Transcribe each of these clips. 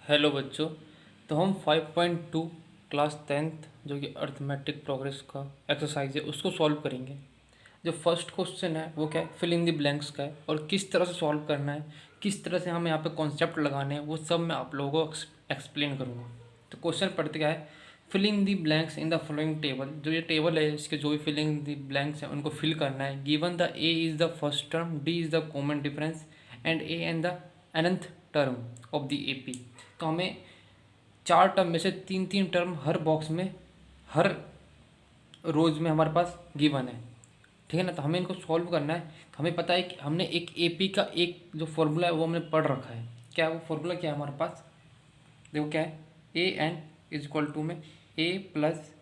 Hello बच्चों। तो हम 5.2 क्लास 10th जो कि अर्थमेटिक प्रोग्रेस का एक्सरसाइज है उसको सॉल्व करेंगे। जो फर्स्ट क्वेश्चन है वो क्या है, फिल इन द ब्लैंक्स का है और किस तरह से सॉल्व करना है, किस तरह से हमें यहाँ पे कॉन्सेप्ट लगाने हैं, वो सब मैं आप लोगों को एक्सप्लेन करूँगा। तो क्वेश्चन पढ़ते क्या है, fill in the blanks in the following table. जो ये टेबल है इसके जो भी फिलिंग इन द ब्लैंक्स हैं उनको फिल करना है। Given the A is the first term, D is the common difference and A and the nth term of the AP. तो हमें चार टर्म में से तीन तीन टर्म हर बॉक्स में, हर रोज में हमारे पास गिवन है। ठीक है ना। तो हमें इनको सॉल्व करना है। तो हमें पता है कि हमने एक एपी का एक जो फॉर्मूला है वो हमने पढ़ रखा है। क्या है वो फॉर्मूला, क्या है हमारे पास, देखो क्या है, a n is equal to में a plus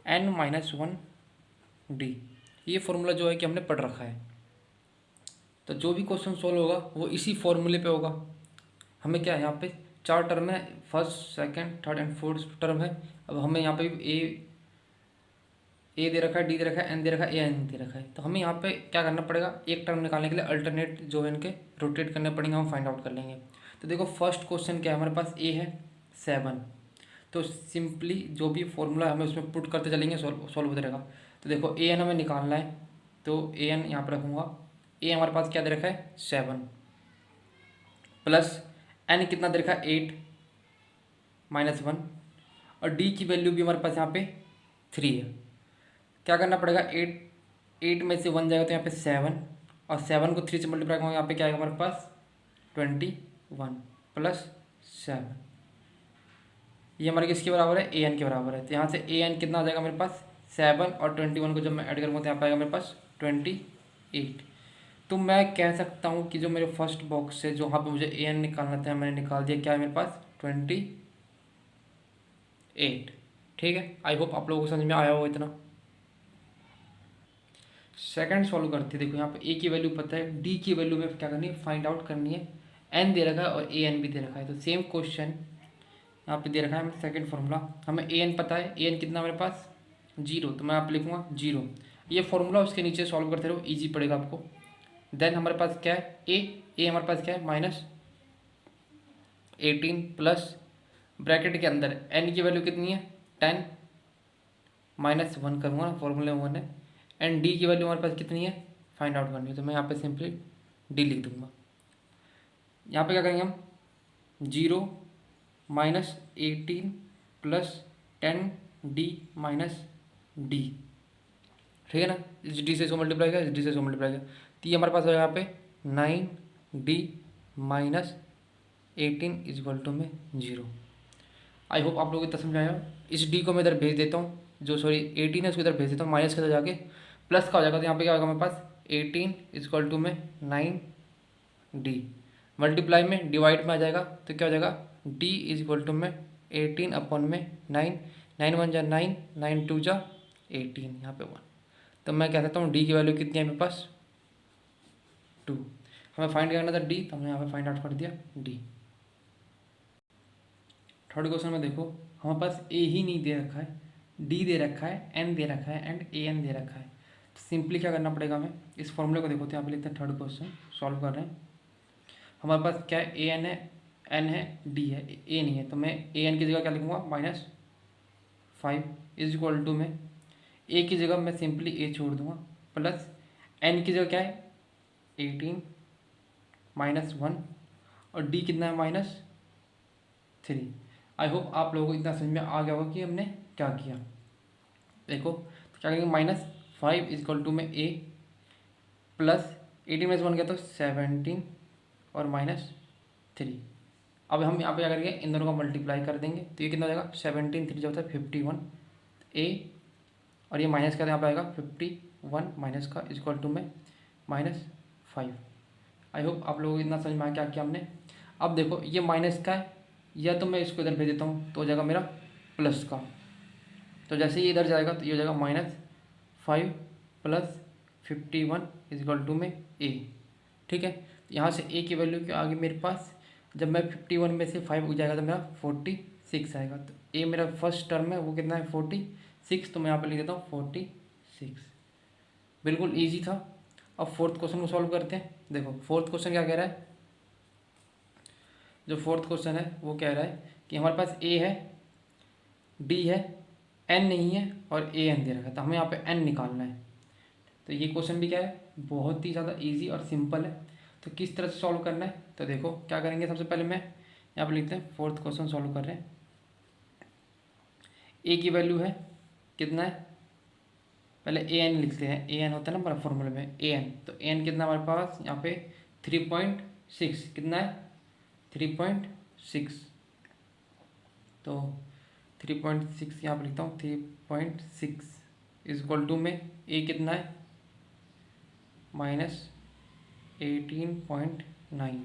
N minus one d. ये फॉर्मूला जो है कि हमने पढ़ रखा है। तो जो भी क्वेश्चन सॉल्व होगा वो इसी फॉर्मूले पे होगा। हमें क्या है, यहाँ पे चार टर्म है, first second third and fourth term है। अब हमें यहाँ पे ए दे रखा है, डी दे रखा है, एन दे रखा है, ए एन दे रखा है। तो हमें यहाँ पे क्या करना पड़ेगा, एक टर्म निकालने के लिए अल्टरनेट जो है इनके रोटेट करने पड़ेंगे, हम फाइंड आउट कर लेंगे। तो देखो फर्स्ट क्वेश्चन क्या है हमारे पास, ए है 7। तो सिंपली जो भी फॉर्मूला हमें उसमें पुट करते चलेंगे, सॉल्व होता रहेगा। तो देखो ए एन हमें निकालना है, तो ए एन यहाँ पर रखूँगा। ए हमारे पास क्या दे रखा है 7 प्लस एन कितना दे रखा है 8 माइनस वन, और डी की वैल्यू भी हमारे पास यहाँ पे 3 है। क्या करना पड़ेगा, 8 में से 1 जाएगा तो यहाँ पे 7, और 7 को 3 से मल्टीप्लाई करूँगा, यहाँ पे क्या आएगा हमारे पास 21 प्लस 7। ये हमारे किसके बराबर है, ए एन के बराबर है। तो यहाँ से ए एन कितना आ जाएगा मेरे पास 7, और 21 को जब मैं ऐड करूँगा तो यहाँ पे आएगा मेरे पास 28। तो मैं कह सकता हूँ कि जो मेरे फर्स्ट बॉक्स से जो वहाँ पे मुझे ए एन निकालना था मैंने निकाल दिया। क्या है मेरे पास 28। ठीक है, आई होप आप लोगों को समझ में आया हो इतना। सेकंड सॉल्व करते हैं। देखो यहाँ पे ए की वैल्यू पता है, डी की वैल्यू में क्या करनी है, फाइंड आउट करनी है। एन दे रखा है और ए एन भी दे रखा है। तो सेम क्वेश्चन यहाँ पे दे रखा है, सेकंड फॉर्मूला हमें ए एन पता है, ए एन कितना मेरे पास 0, तो मैं आप लिखूँगा 0। ये फॉर्मूला उसके नीचे सॉल्व करते रहो, ईजी पड़ेगा आपको। देन हमारे पास क्या है, ए हमारे पास क्या है -18 प्लस ब्रैकेट के अंदर एन की वैल्यू कितनी है 10, -1 करूँगा ना, फॉर्मूले में 1 है। एंड डी की वैल्यू हमारे पास कितनी है, फाइंड आउट करनी है। तो मैं यहाँ पे सिंपली डी लिख दूंगा। यहाँ पे क्या करेंगे हम, 0 -18 प्लस 10 डी माइनस डी। ठीक है ना, इस डी से इसको मल्टीप्लाई किया, इस डी से इसको मल्टीप्लाई किया, तो ये हमारे पास है यहाँ पे 9 D minus 18 is equal to में 0। आई होप आप लोग इतना समझ आया हो। इस डी को मैं इधर भेज देता हूँ, जो सॉरी 18 है उसको इधर भेज देता हूँ, माइनस के इधर जाके प्लस का हो जाएगा। तो यहाँ पे क्या होगा मेरे पास 18 इज इक्वल टू में 9 डी, मल्टीप्लाई में डिवाइड में आ जाएगा तो क्या हो जाएगा डी इज इक्वल टू में 18 अपॉन में 9, 9 1 जा 9, 9 2 जा 18, यहाँ पे 1। तो मैं कह सकता हूँ डी की वैल्यू कितनी है मेरे पास 2। हमें फाइंड करना था डी, तो हमने यहाँ पे फाइंड आउट कर दिया डी। थर्ड क्वेश्चन में देखो हमारे पास ए ही नहीं दे रखा है, डी दे रखा है, एन दे रखा है एंड ए एन दे रखा है। तो सिंपली क्या करना पड़ेगा हमें, इस फॉर्मूले को देखो तो यहाँ पे लिखते हैं, थर्ड क्वेश्चन सॉल्व कर रहे हैं। हमारे पास क्या है, ए एन है, एन है, डी है, ए नहीं है। तो मैं ए एन की जगह क्या लिखूँगा -5 इज इक्वल टू में ए की जगह मैं सिंपली ए छोड़ दूँगा, प्लस एन की जगह क्या है 18 -1, और डी कितना है -3। आई होप आप लोगों को इतना समझ में आ गया होगा कि हमने क्या किया। देखो तो क्या करेंगे, -5 इज इक्वल टू में ए प्लस 18 में से 1 गया तो 17 और -3। अब हम यहाँ पे क्या करेंगे, इन दोनों का मल्टीप्लाई कर देंगे तो ये कितना हो जाएगा 17 3 जो होता है 51 ए, और ये माइनस का यहाँ पे आएगा 51 माइनस का इज इक्वल टू में -5। आई होप आप लोगों को इतना समझ में आया क्या किया हमने। अब देखो ये माइनस का है, या तो मैं इसको इधर भेज देता हूँ तो हो जाएगा मेरा प्लस का। तो जैसे ही इधर जाएगा तो ये हो जाएगा -5 प्लस 51 इज इक्वल टू में ए। ठीक है, यहाँ से ए की वैल्यू क्या आ गई मेरे पास, जब मैं 51 में से 5 उग जाएगा तो मेरा 46 आएगा। तो ए मेरा फर्स्ट टर्म है वो कितना है 46, तो मैं यहाँ पर लिख देता हूँ 46। बिल्कुल ईजी था। अब फोर्थ क्वेश्चन को सॉल्व करते हैं। देखो फोर्थ क्वेश्चन क्या कह रहा है, जो फोर्थ क्वेश्चन है वो कह रहा है कि हमारे पास ए है, डी है, एन नहीं है और ए एन दे रखा है, तो हमें यहाँ पे एन निकालना है। तो ये क्वेश्चन भी क्या है, बहुत ही ज़्यादा इजी और सिंपल है। तो किस तरह से सॉल्व करना है, तो देखो क्या करेंगे। सबसे पहले मैं यहाँ पे लिखते हैं फोर्थ क्वेश्चन सॉल्व कर रहे हैं। ए की वैल्यू है कितना है, पहले ए एन लिखते हैं। ए एन होता है ना हमारा फॉर्मूले में ए एन, तो ए एन कितना हमारे पास यहाँ पे 3.6 कितना है 3.6। तो 3.6 यहाँ पर लिखता हूँ 3.6 इज इक्वल टू में ए कितना है -18.9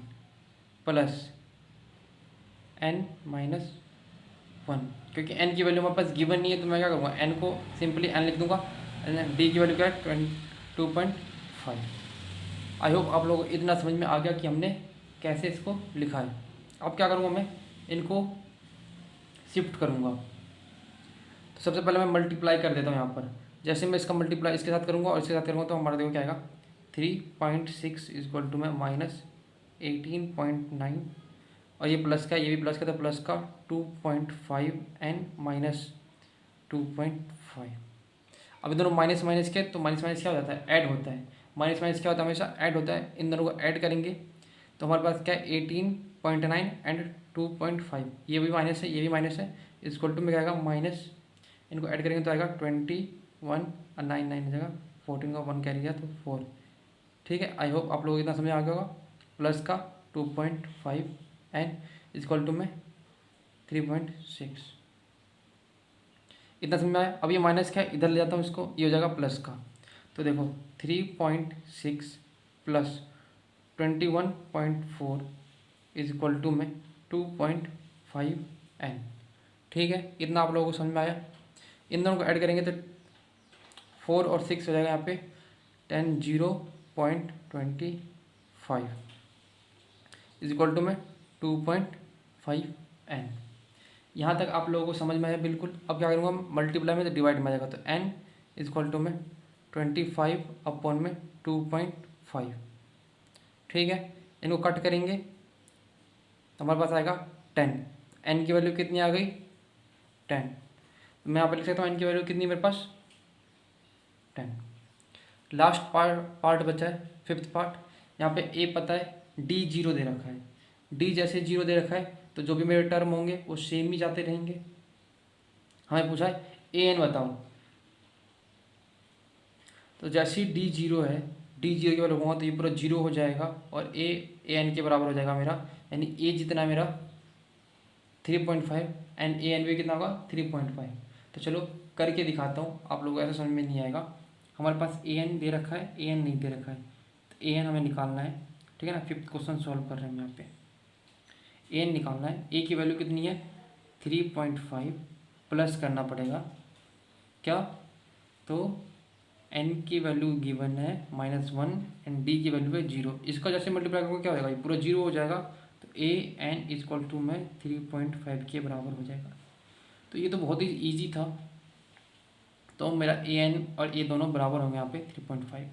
प्लस एन -1, क्योंकि एन की वैल्यू हमारे पास गिवन नहीं है तो मैं क्या करूँगा एन को सिंपली एन लिख दूंगा। डी की वैल्यू क्या है 2.5। आई होप आप लोगों को इतना समझ में आ गया कि हमने कैसे इसको लिखा है। अब क्या करूँगा मैं इनको शिफ्ट करूँगा। तो सबसे पहले मैं मल्टीप्लाई कर देता हूँ यहाँ पर। जैसे मैं इसका मल्टीप्लाई इसके साथ करूँगा और इसके साथ करूँगा तो हमारा देखो क्या आएगा 3.6 इक्वल टू में -18.9 और ये प्लस का ये भी प्लस का तो प्लस का 2.5 एन -2.5। अब दोनों माइनस माइनस के तो माइनस माइनस क्या हो जाता है ऐड होता है। माइनस माइनस क्या होता है हमेशा ऐड होता है। इन दोनों को ऐड करेंगे तो हमारे पास क्या है 18.9 एंड 2.5, ये भी माइनस है ये भी माइनस है, इक्वल टू में क्या आएगा माइनस, इनको ऐड करेंगे तो आएगा 21 और 9 9 हो जाएगा 14 का 1 कैरी गया तो 4। ठीक है, आई होप आप लोगों को इतना समझ आ गया होगा। प्लस का 2.5 एन इक्वल टू में 3.6, इतना समझ में आया। अब ये माइनस क्या है इधर ले जाता हूँ इसको, ये हो जाएगा प्लस का। तो देखो 3.6 प्लस 21.4 इज इक्वल टू में 2.5 एन। ठीक है, इतना आप लोगों को समझ में आया। इन दोनों को ऐड करेंगे तो 4 और 6 हो जाएगा यहाँ पे 0.25 इज इक्वल टू में 2.5 एन। यहाँ तक आप लोगों को समझ में आया बिल्कुल। अब क्या करूँगा मल्टीप्लाई में तो डिवाइड में आ जाएगा, तो एन इज इक्वल टू में 25 अपॉन में 2.5। ठीक है, इनको कट करेंगे तो हमारे पास आएगा 10। एन की वैल्यू कितनी आ गई 10। मैं यहाँ पर लिख सकता हूँ एन की वैल्यू कितनी मेरे पास 10। लास्ट पार्ट बचा है फिफ्थ पार्ट। यहाँ पे ए पता है, डी 0 दे रखा है। डी जैसे 0 दे रखा है तो जो भी मेरे टर्म होंगे वो सेम ही जाते रहेंगे। हमें पूछा है ए एन बताओ, तो जैसे ही डी 0 है, डी 0 के बराबर होगा तो ये पूरा 0 हो जाएगा और ए एन के बराबर हो जाएगा मेरा, यानी ए जितना मेरा 3.5 एंड ए एन भी कितना होगा 3.5। तो चलो करके दिखाता हूँ, आप लोगों को ऐसा समझ में नहीं आएगा। हमारे पास ए एन दे रखा है, ए एन नहीं दे रखा है, तो ए एन हमें निकालना है। ठीक है ना, फिफ्थ क्वेश्चन सॉल्व कर रहे हैं हम यहाँ पे। ए एन निकालना है, ए की वैल्यू कितनी है 3.5 प्लस करना पड़ेगा क्या, तो एन की वैल्यू गिवन है -1 एंड डी की वैल्यू है 0। इसका जैसे मल्टीप्लाई करोगे क्या हो जाएगा, ये पूरा 0 हो जाएगा। तो ए एन इक्वल टू में 3.5 के बराबर हो जाएगा। तो ये तो बहुत ही ईजी था। तो मेरा ए एन और ए दोनों बराबर होंगे यहाँ पे 3.5।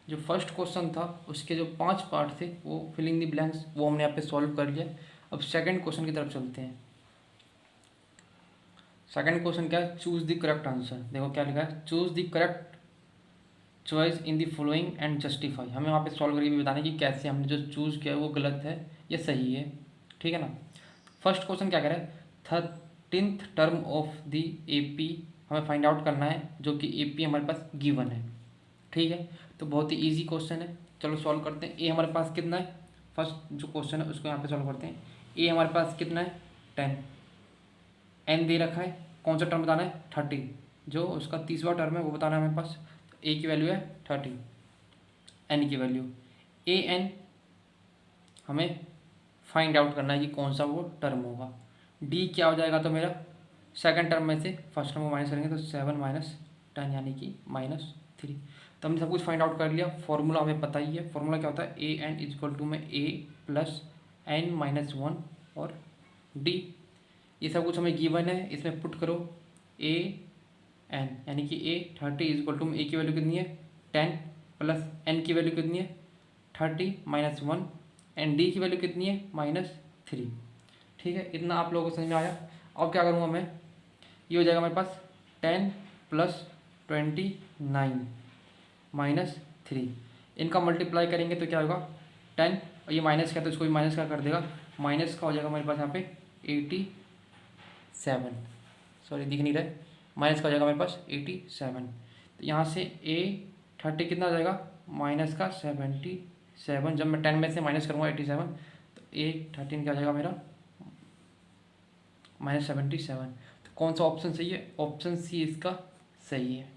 जो फर्स्ट क्वेश्चन था उसके जो 5 पार्ट थे वो फिलिंग द ब्लैंक्स वो हमने यहाँ पे सॉल्व कर लिया। अब सेकंड क्वेश्चन की तरफ चलते हैं। सेकंड क्वेश्चन क्या है, चूज द करेक्ट आंसर। देखो क्या लिखा है, choose the correct choice in the following and justify. हमें वहाँ पे सॉल्व करके भी बताना कि कैसे हमने जो चूज़ किया है वो गलत है या सही है। ठीक है ना। फर्स्ट क्वेश्चन क्या कह रहा है, 13th term of the AP हमें फाइंड आउट करना है, जो कि एपी हमारे पास गिवन है। ठीक है, तो बहुत ही ईजी क्वेश्चन है, चलो सॉल्व करते हैं। ए हमारे पास कितना है, फर्स्ट जो क्वेश्चन है उसको यहाँ पे सॉल्व करते हैं। ए हमारे पास कितना है 10, एन दे रखा है, कौन सा टर्म बताना है 30, जो उसका तीसरा टर्म है वो बताना है हमारे पास। ए की वैल्यू है 30, एन की वैल्यू ए एन हमें फाइंड आउट करना है कि कौन सा वो टर्म होगा। डी क्या हो जाएगा, तो मेरा सेकंड टर्म में से फर्स्ट टर्म को माइनस करेंगे तो 7 - 10 यानी कि -3। तो हमने सब कुछ फाइंड आउट कर लिया। फॉर्मूला हमें पता ही है, फॉर्मूला क्या होता है ए एन इक्वल टू में ए प्लस एन -1 और डी। ये सब कुछ हमें गिवन है, इसमें पुट करो ए एन यानी कि ए 30 इक्वल टू में ए की वैल्यू कितनी है 10 प्लस एन की वैल्यू कितनी है 30 -1 एंड डी की वैल्यू कितनी है -3। ठीक है, इतना आप लोगों को समझ में आया। अब क्या करूँगा मैं, ये हो जाएगा मेरे पास 10 + 29 -3, इनका मल्टीप्लाई करेंगे तो क्या होगा 10, और ये माइनस का तो इसको भी माइनस का कर देगा, माइनस का हो जाएगा मेरे पास यहाँ पे 87, सॉरी दिख नहीं रहा है, माइनस का हो जाएगा मेरे पास 87। तो यहाँ से A30 कितना आ जाएगा माइनस का 77, जब मैं 10 में से माइनस करूँगा 87 तो A13 क्या आ जाएगा मेरा -77। तो कौन सा ऑप्शन सही है, ऑप्शन सी इसका सही है।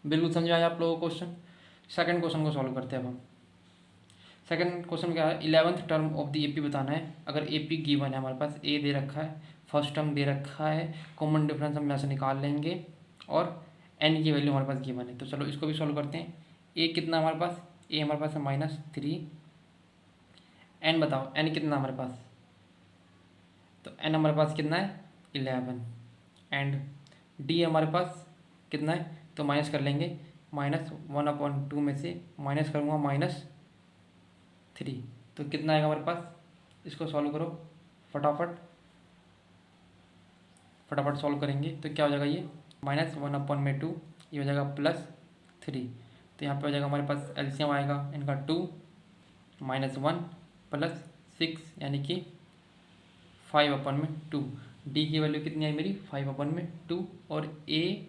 बिल्कुल समझ आया आप लोगों को क्वेश्चन। सेकंड क्वेश्चन को सॉल्व करते हैं अब हम। सेकंड क्वेश्चन क्या है, 11th term of the AP बताना है। अगर एपी गिवन है हमारे पास, ए दे रखा है, फर्स्ट टर्म दे रखा है, कॉमन डिफरेंस हम यहाँ से निकाल लेंगे और एन की वैल्यू हमारे पास गिवन है। तो चलो इसको भी सॉल्व करते हैं। ए कितना हमारे पास, ए हमारे पास है -3, एन बताओ एन कितना हमारे पास, तो एन हमारे पास कितना है 11, एंड डी हमारे पास कितना है, तो माइनस कर लेंगे, -1/2 में से माइनस करूँगा -3, तो कितना आएगा हमारे पास, इसको सॉल्व करो फटाफट सॉल्व करेंगे तो क्या हो जाएगा, ये -1/2, ये हो जाएगा +3, तो यहाँ पे हो जाएगा हमारे पास एलसीएम आएगा इनका 2 -1 +6 यानी कि 5/2। डी की वैल्यू कितनी आई मेरी 5/2, और ए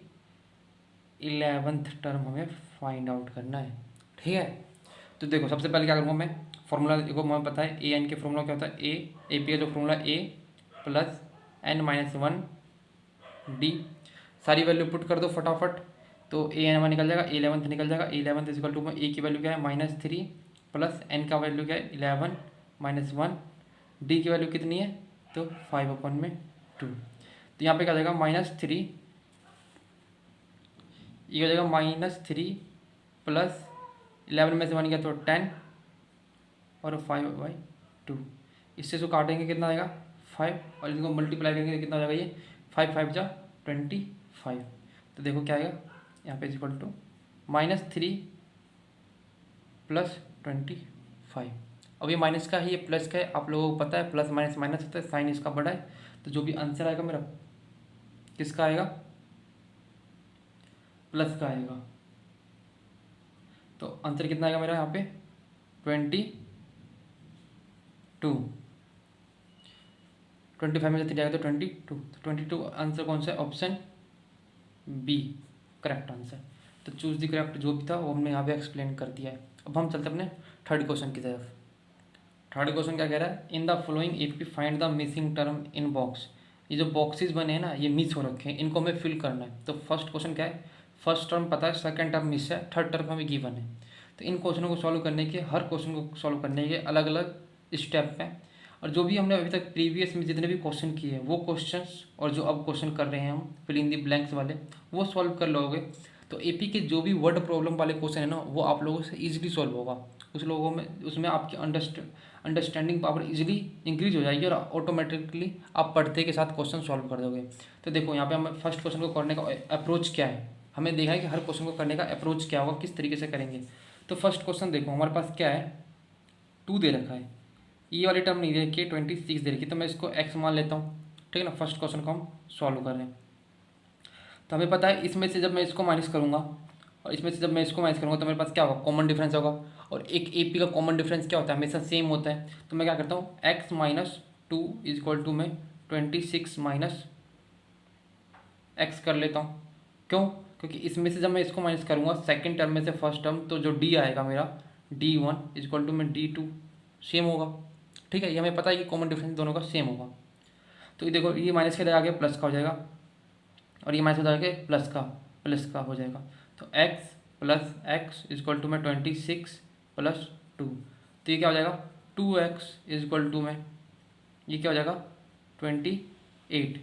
11th टर्म हमें फाइंड आउट करना है। ठीक है, तो देखो सबसे पहले क्या करूँगा मैं, फॉर्मूला देखो मुझे पता है ए एन के फॉर्मूला क्या होता है, ए पी का जो फॉर्मूला A + n-1 डी, सारी वैल्यू पुट कर दो फटाफट, तो ए एन हमारा निकल जाएगा, 11th निकल जाएगा, 11th इक्वल टू में ए की वैल्यू क्या है -3 प्लस एन का वैल्यू क्या है 11 -1, डी की वैल्यू कितनी है तो 5/2, तो यहाँ पे क्या हो जाएगा -3, ये हो जाएगा -3 प्लस 11 में से 1 गया तो 10 और 5/2, इससे जो काटेंगे कितना आएगा 5, और इनको मल्टीप्लाई करेंगे तो कितना हो जाएगा ये 5 5 जा 25। तो देखो क्या आएगा यहाँ पे इक्वल टू -3 + 25। अब ये माइनस का है ये प्लस का है, आप लोगों को पता है प्लस माइनस माइनस होता है, साइन इसका बड़ा है, तो जो भी आंसर आएगा मेरा किसका आएगा प्लस का आएगा। तो आंसर कितना आएगा मेरा यहाँ पे 22, 25 में से 3 आएगा तो 22, तो 22 आंसर कौन सा है, ऑप्शन बी करेक्ट आंसर। तो चूज द करेक्ट जो भी था वो हमने यहाँ पे एक्सप्लेन कर दिया है। अब हम चलते अपने थर्ड क्वेश्चन की तरफ। थर्ड क्वेश्चन क्या कह रहा है, इन the following AP find the missing term in box. ये जो बॉक्सेस बने हैं ना ये मिस हो रखे हैं, इनको हमें फिल करना है। तो फर्स्ट क्वेश्चन क्या है, फर्स्ट टर्म पता है, सेकंड टर्म मिस है, थर्ड टर्म हमें गिवन है। तो इन क्वेश्चनों को सॉल्व करने के, हर क्वेश्चन को सॉल्व करने के अलग अलग स्टेप हैं, और जो भी हमने अभी तक प्रीवियस में जितने भी क्वेश्चन किए हैं वो क्वेश्चंस, और जो अब क्वेश्चन कर रहे हैं हम फिल इन दी ब्लैंक्स वाले, वो सॉल्व कर लोगे तो एपी के जो भी वर्ड प्रॉब्लम वाले क्वेश्चन है ना वो आप लोगों से इजीली सॉल्व होगा। उस लोगों में उसमें आपकी अंडरस्टैंडिंग पावर इजीली इंक्रीज हो जाएगी, और ऑटोमेटिकली आप पढ़ते के साथ क्वेश्चन सॉल्व कर दोगे। तो देखो यहाँ पे हम फर्स्ट क्वेश्चन को करने का अप्रोच क्या है, हमें देखा है कि हर क्वेश्चन को करने का अप्रोच क्या होगा, किस तरीके से करेंगे। तो फर्स्ट क्वेश्चन देखो हमारे पास क्या है, 2 दे रखा है, ये वाली टर्म नहीं दे रखी है, 26 दे रखी है, तो मैं इसको x मान लेता हूँ। ठीक है ना, फर्स्ट क्वेश्चन को हम सॉल्व कर रहे हैं। तो हमें पता है इसमें से जब मैं इसको माइनस करूँगा और इसमें से जब मैं इसको माइनस करूँगा तो मेरे पास क्या होगा, कॉमन डिफरेंस होगा, और एक एपी का कॉमन डिफरेंस क्या होता है, हमेशा सेम होता है। तो मैं क्या करता हूँ, x - 2 = में 26 - x कर लेता हूँ। क्यों, क्योंकि इसमें से जब मैं इसको माइनस करूँगा सेकेंड टर्म में से फर्स्ट टर्म, तो जो डी आएगा मेरा D1 = में D2 सेम होगा। ठीक है, ये हमें पता है कि कॉमन डिफरेंस दोनों का सेम होगा। तो ये देखो ये माइनस के आगे प्लस का हो जाएगा, और ये माइनस हो जाएगा प्लस का हो जाएगा। तो x + x = में 26 + 2, तो ये क्या हो जाएगा 2x = में ये क्या हो जाएगा 28।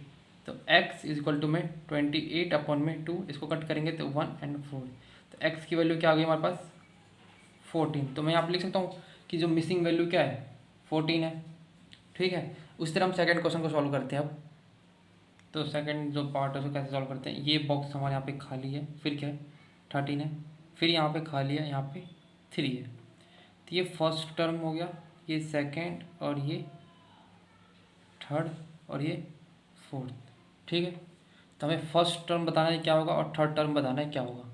तो x = में 28/2, इसको कट करेंगे तो 1 और 4, तो x की वैल्यू क्या आ गई हमारे पास 14। तो मैं यहाँ पर लिख सकता हूँ कि जो मिसिंग वैल्यू क्या है 14 है। ठीक है, उस तरह हम सेकंड क्वेश्चन को सॉल्व करते हैं अब। तो सेकंड जो पार्ट है उसको कैसे सॉल्व करते हैं, ये बॉक्स हमारे यहाँ पे खाली है, फिर क्या है 13 है, फिर यहाँ पे खाली है, यहाँ पे 3 है। तो ये फर्स्ट टर्म हो गया, ये सेकंड और ये थर्ड और ये फोर्थ। ठीक है, तो हमें फर्स्ट टर्म बताना है क्या होगा और थर्ड टर्म बताना है क्या होगा।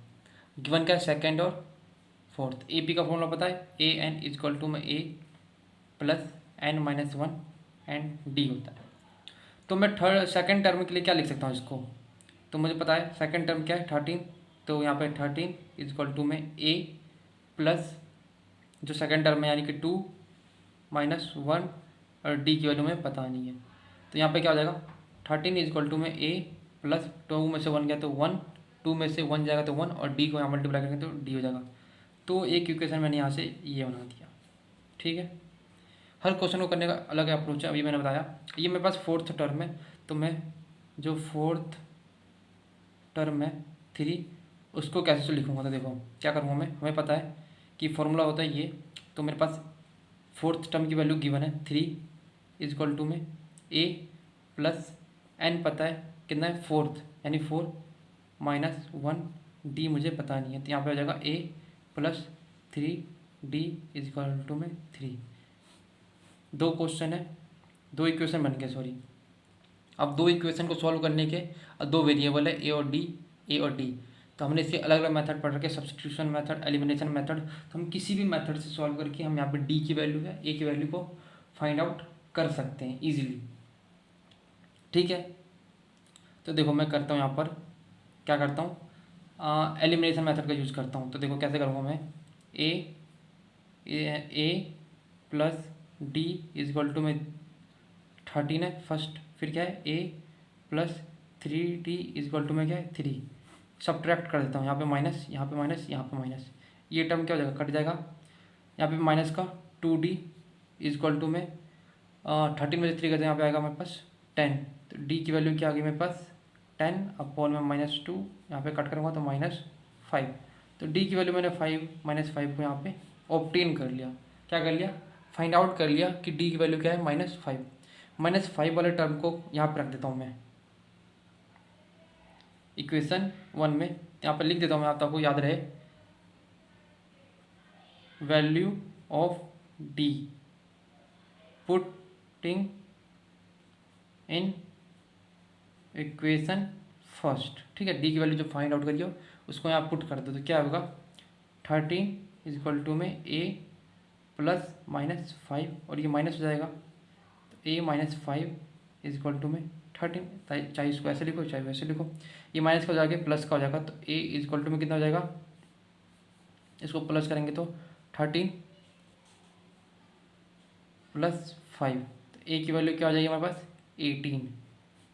गिवन का सेकंड और फोर्थ। ए पी का फॉर्मूला पता है, ए एन इजक्वल टू में a plus N minus one and d होता है। तो मैं थर्ड सेकंड टर्म के लिए क्या लिख सकता हूँ इसको, तो मुझे पता है सेकंड टर्म क्या है 13, तो यहाँ पे 13 इजक्वल टू में ए प्लस जो सेकंड टर्म है यानी कि 2 माइनस वन और डी की वैल्यू में पता नहीं है। तो यहाँ पे क्या हो जाएगा 13 इजक्वल टू में ए प्लस 2 में से 1 गया तो 1, 2 में से 1 जाएगा तो 1 और डी को यहाँ मल्टीप्लाई करेंगे तो डी हो जाएगा। तो एक इक्वेशन मैंने यहाँ से ये बना दिया। ठीक है, हर क्वेश्चन को करने का अलग अप्रोच है। अभी मैंने बताया ये मेरे पास फोर्थ टर्म है, तो मैं जो फोर्थ टर्म है 3 उसको कैसे लिखूँगा, तो देखो क्या करूँगा मैं, हमें पता है कि फॉर्मूला होता है ये। तो मेरे पास फोर्थ टर्म की वैल्यू गिवन है 3 इजक्वल टू में ए प्लस एन पता है कितना है फोर्थ यानी 4 माइनस वन डी मुझे पता नहीं है, तो यहाँ पे हो जाएगा ए प्लस 3 डी इजक्वल टू में 3। दो क्वेश्चन है, दो इक्वेशन बन गए सॉरी। अब दो इक्वेशन को सॉल्व करने के दो वेरिएबल है ए और डी, तो हमने इसके अलग अलग मेथड पढ़ रखे, सब्स्टिट्यूशन मेथड, एलिमिनेशन मेथड। तो हम किसी भी मेथड से सॉल्व करके हम यहाँ पे डी की वैल्यू है ए की वैल्यू को फाइंड आउट कर सकते हैं इजीली। ठीक है, तो देखो मैं करता हूँ यहाँ पर क्या करता हूँ, एलिमिनेशन मेथड का यूज़ करता हूँ। तो देखो कैसे करूँगा मैं, ए प्लस डी इजक्वल टू में 13 है फर्स्ट, फिर क्या है ए प्लस 3d इजक्वल टू में क्या है 3, सब्ट्रैक्ट कर देता हूँ, यहाँ पे माइनस, यहाँ पे माइनस, यहाँ पे माइनस, ये टर्म क्या हो जाएगा कट जाएगा। यहाँ पे माइनस का 2d इजक्वल टू में 13 में से 3 करते यहाँ पे आएगा मेरे पास 10, तो d की वैल्यू क्या आ गई मेरे पास 10 अपॉन में -2, यहाँ पे कट करूँगा तो -5, तो d की वैल्यू मैंने 5 को यहाँ पे ऑब्टेन कर लिया। क्या कर लिया, फाइंड आउट कर लिया कि d की वैल्यू क्या है -5 वाले टर्म को यहाँ पर रख देता हूँ मैं इक्वेशन 1 में, यहाँ पर लिख देता हूँ मैं, आपको याद रहे, value of D putting in equation first. ठीक है, डी की वैल्यू जो फाइंड आउट करिए उसको यहाँ पुट कर दो, तो क्या होगा 13 इजक्वल टू में ए प्लस -5 और ये माइनस हो जाएगा, तो ए -5 इजक्वल टू में 13, चाहे इसको ऐसे लिखो चाहे वैसे लिखो, ये माइनस का हो जाएगा प्लस का हो जाएगा, तो ए इजक्वल टू में कितना हो जाएगा, इसको प्लस करेंगे तो 13 प्लस 5, तो ए की वैल्यू क्या हो जाएगी हमारे पास 18।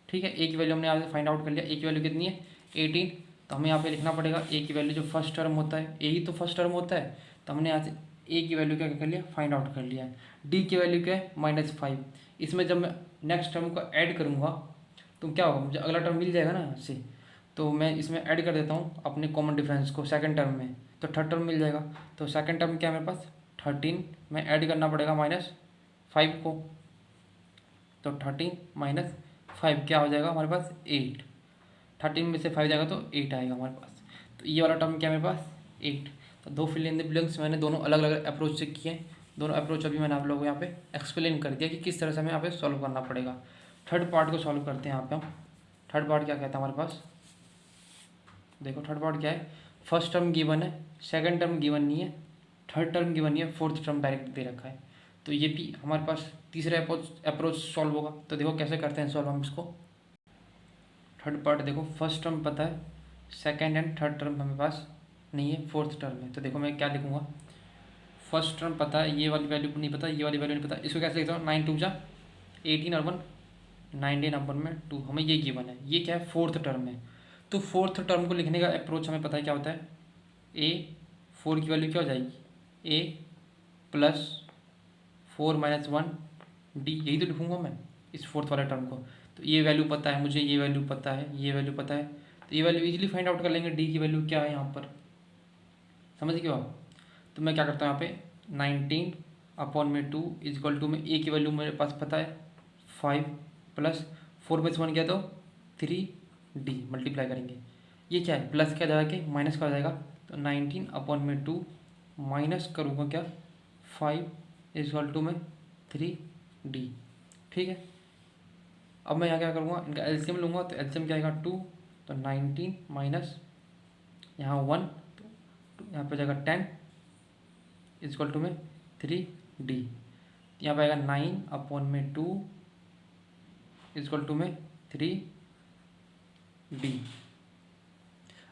ठीक है, ए की वैल्यू हमने यहाँ से फाइंड आउट कर लिया, ए की वैल्यू कितनी है 18, तो हमें यहाँ पे लिखना पड़ेगा ए की वैल्यू जो फर्स्ट टर्म होता है, ए ही तो फर्स्ट टर्म होता है, तो हमने यहाँ से ए की वैल्यू क्या कर लिया फाइंड आउट कर लिया है। डी की वैल्यू क्या है -5, इसमें जब मैं नेक्स्ट टर्म को ऐड करूँगा तो क्या होगा, मुझे अगला टर्म मिल जाएगा ना यहाँ से, तो मैं इसमें ऐड कर देता हूँ अपने कॉमन डिफरेंस को सेकंड टर्म में, तो थर्ड टर्म मिल जाएगा। तो सेकंड टर्म क्या है मेरे पास 13 में ऐड करना पड़ेगा -5 को, तो 13 - 5 क्या हो जाएगा हमारे पास 8, 13 में से 5 जाएगा तो 8 आएगा हमारे पास। तो ये वाला टर्म क्या है मेरे पास 8। तो दो फिल इन द ब्लैंक्स मैंने दोनों अलग अलग अप्रोच से किए हैं, दोनों अप्रोच अभी मैंने आप लोगों को यहाँ पे एक्सप्लेन कर दिया कि किस तरह से हमें यहाँ पे सॉल्व करना पड़ेगा। थर्ड पार्ट को सॉल्व करते हैं यहाँ पे हम। थर्ड पार्ट क्या कहता है हमारे पास, देखो थर्ड पार्ट क्या है, फर्स्ट टर्म गिवन है, सेकंड टर्म गिवन नहीं है, थर्ड टर्म गिवन नहीं है, फोर्थ टर्म डायरेक्ट दे रखा है, तो ये भी हमारे पास तीसरा अप्रोच सॉल्व होगा। तो देखो कैसे करते हैं सॉल्व हम इसको। थर्ड पार्ट देखो, फर्स्ट टर्म पता है, सेकंड एंड थर्ड टर्म हमें पास नहीं है, फोर्थ टर्म है, तो देखो मैं क्या लिखूँगा, फर्स्ट टर्म पता है, ये वाली वैल्यू नहीं पता, ये वाली वैल्यू नहीं पता, इसको कैसे लिखता हूँ 9 2 जा 18 और 1 19 नंबर में 2, हमें ये गिवन है, ये क्या है फोर्थ टर्म है। तो फोर्थ टर्म को लिखने का अप्रोच हमें पता है क्या होता है, ए 4 की वैल्यू क्या हो जाएगी ए प्लस 4 - 1 डी, यही तो लिखूँगा मैं इस फोर्थ वाले टर्म को। तो ये वैल्यू पता है मुझे, ये वैल्यू पता है, ये वैल्यू पता है, तो ये वैल्यू इजीली फाइंड आउट कर लेंगे, डी की वैल्यू क्या है यहाँ पर, समझ गए आप। तो मैं क्या करता हूँ यहाँ पे 19 अपॉन में 2 इजक्वल टू में ए की वैल्यू मेरे पास पता है 5 प्लस 4 में से 1 गया तो 3d मल्टीप्लाई करेंगे, ये क्या है प्लस क्या जाएगा कि माइनस का हो जाएगा, तो 19 अपॉन में 2 माइनस करूँगा क्या 5 इजक्वल टू में 3d। ठीक है, अब मैं यहाँ क्या करूँगा, इनका एलसीएम लूँगा, तो एलसीएम क्या आएगा 2, तो 19 माइनस यहाँ 1, तो यहाँ पे जाएगा 10 इक्वल टू में 3D। यहाँ पे आएगा 9/2 इक्वल टू में 3D।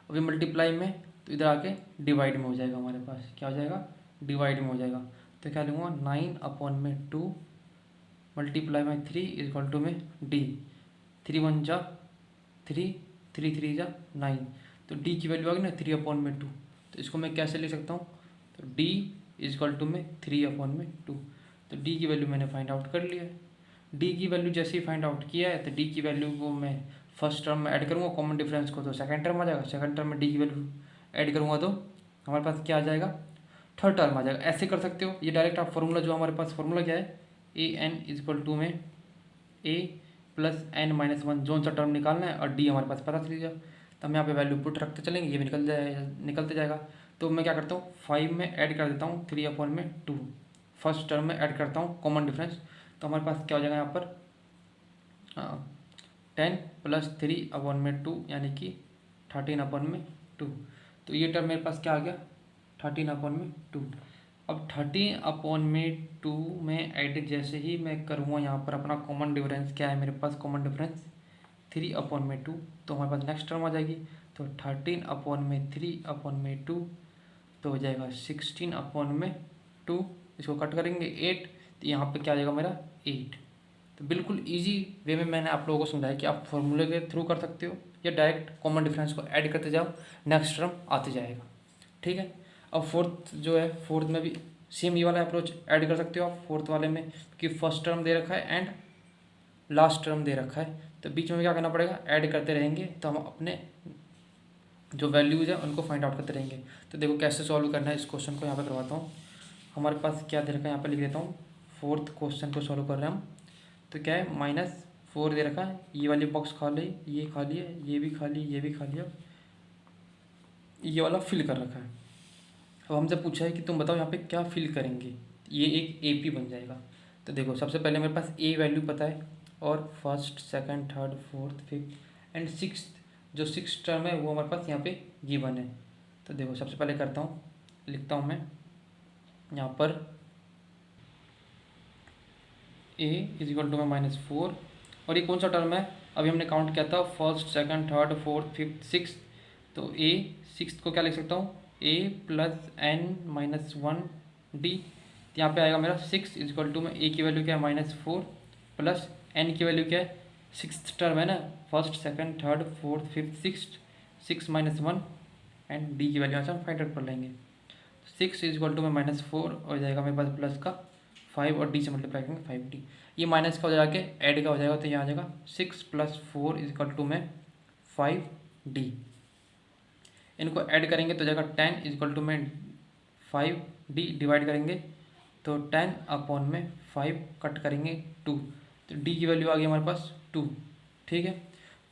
अभी मल्टीप्लाई में तो इधर आके डिवाइड में हो जाएगा, हमारे पास क्या हो जाएगा, डिवाइड में हो जाएगा। तो क्या लूँगा 9/2 मल्टीप्लाई में 3 इक्वल टू में D। 3 1 जा 3, 3 3 जा 9, तो D की वैल्यू आ गई ना 3/2। तो इसको मैं कैसे लिख सकता हूँ, तो D इक्वल टू में 3/2। तो D की वैल्यू मैंने फाइंड आउट कर लिया है। D की वैल्यू जैसे ही फाइंड आउट किया है, तो D की वैल्यू को मैं फर्स्ट टर्म में ऐड करूँगा कॉमन डिफरेंस को, तो सेकंड टर्म आ जाएगा। सेकंड टर्म में D की वैल्यू ऐड करूँगा तो हमारे पास क्या आ जाएगा, थर्ड टर्म आ जाएगा। ऐसे कर सकते हो, ये डायरेक्ट आप फॉर्मूला, जो हमारे पास फॉर्मूला क्या है, AN इक्वल टू में A प्लस n-1 जोन सा टर्म निकालना है, और D हमारे पास पता चल गया। तो हम यहाँ पे वैल्यू पुट रखते चलेंगे, ये भी निकलते जाएगा। तो मैं क्या करता हूँ, 5 में ऐड कर देता हूँ 3/2, फर्स्ट टर्म में ऐड करता हूँ कॉमन डिफरेंस। तो हमारे पास क्या हो जाएगा यहाँ पर 10 प्लस 3/2 यानी कि 13/2। तो ये टर्म मेरे पास क्या आ गया, 13/2। अब 13/2 में ऐड जैसे ही मैं करूँगा, यहाँ पर अपना कॉमन डिफरेंस क्या है, मेरे पास कॉमन डिफरेंस 3/2, तो हमारे पास नेक्स्ट टर्म आ जाएगी। तो 13/3/2 तो हो जाएगा 16/2, इसको कट करेंगे 8, तो यहाँ पे क्या आ जाएगा मेरा 8। तो बिल्कुल इजी वे में मैंने आप लोगों को समझाया कि आप फॉर्मूले के थ्रू कर सकते हो, या डायरेक्ट कॉमन डिफरेंस को ऐड करते जाओ, नेक्स्ट टर्म आते जाएगा। ठीक है। अब फोर्थ जो है, फोर्थ में भी सेम ये वाला अप्रोच ऐड कर सकते हो आप फोर्थ वाले में, कि फर्स्ट टर्म दे रखा है एंड लास्ट टर्म दे रखा है, तो बीच में क्या करना पड़ेगा, ऐड करते रहेंगे, तो हम अपने जो वैल्यूज़ है उनको फाइंड आउट करते रहेंगे। तो देखो कैसे सॉल्व करना है इस क्वेश्चन को, यहाँ पे करवाता हूँ। हमारे पास क्या दे रखा है, यहाँ पे लिख देता हूँ। फोर्थ क्वेश्चन को सॉल्व कर रहे हैं हम, तो क्या है -4 दे रखा है, ये वाली बॉक्स खाली, ये खाली है, ये भी खाली, ये भी खाली है, ये वाला फिल कर रखा है। अब हमसे पूछा है कि तुम बताओ यहाँ पे क्या फिल करेंगे, ये एक AP बन जाएगा। तो देखो सबसे पहले मेरे पास A वैल्यू पता है, और first second third fourth fifth and sixth, जो सिक्स टर्म है वो हमारे पास यहाँ पे गिवन है। तो देखो सबसे पहले करता हूँ, लिखता हूँ मैं यहाँ पर A इक्वल टू में -4, और ये कौन सा टर्म है, अभी हमने काउंट किया था first second third fourth fifth sixth, तो A सिक्स्थ को क्या लिख सकता हूँ, A प्लस n-1D। यहाँ पे आएगा मेरा 6 इक्वल टू में A की वैल्यू क्या है -4 प्लस n की वैल्यू क्या है, सिक्स्थ टर्म है ना, first second third fourth fifth sixth, 6 -1 and D की वैल्यू यहाँ से हम फाइंड आउट कर लेंगे। 6 इक्वल टू में -4 हो जाएगा मेरे पास प्लस का 5, और D से मल्टीप्लाई करेंगे 5D। ये माइनस का हो जाके ऐड का हो जाएगा, तो यहाँ आ जाएगा 6 + 4 इक्वल टू में 5D। इनको ऐड करेंगे तो जाएगा 10 इक्वल टू में 5D, डिवाइड करेंगे तो 10/5 कट करेंगे 2, तो D की वैल्यू आ गई हमारे पास 2। ठीक है।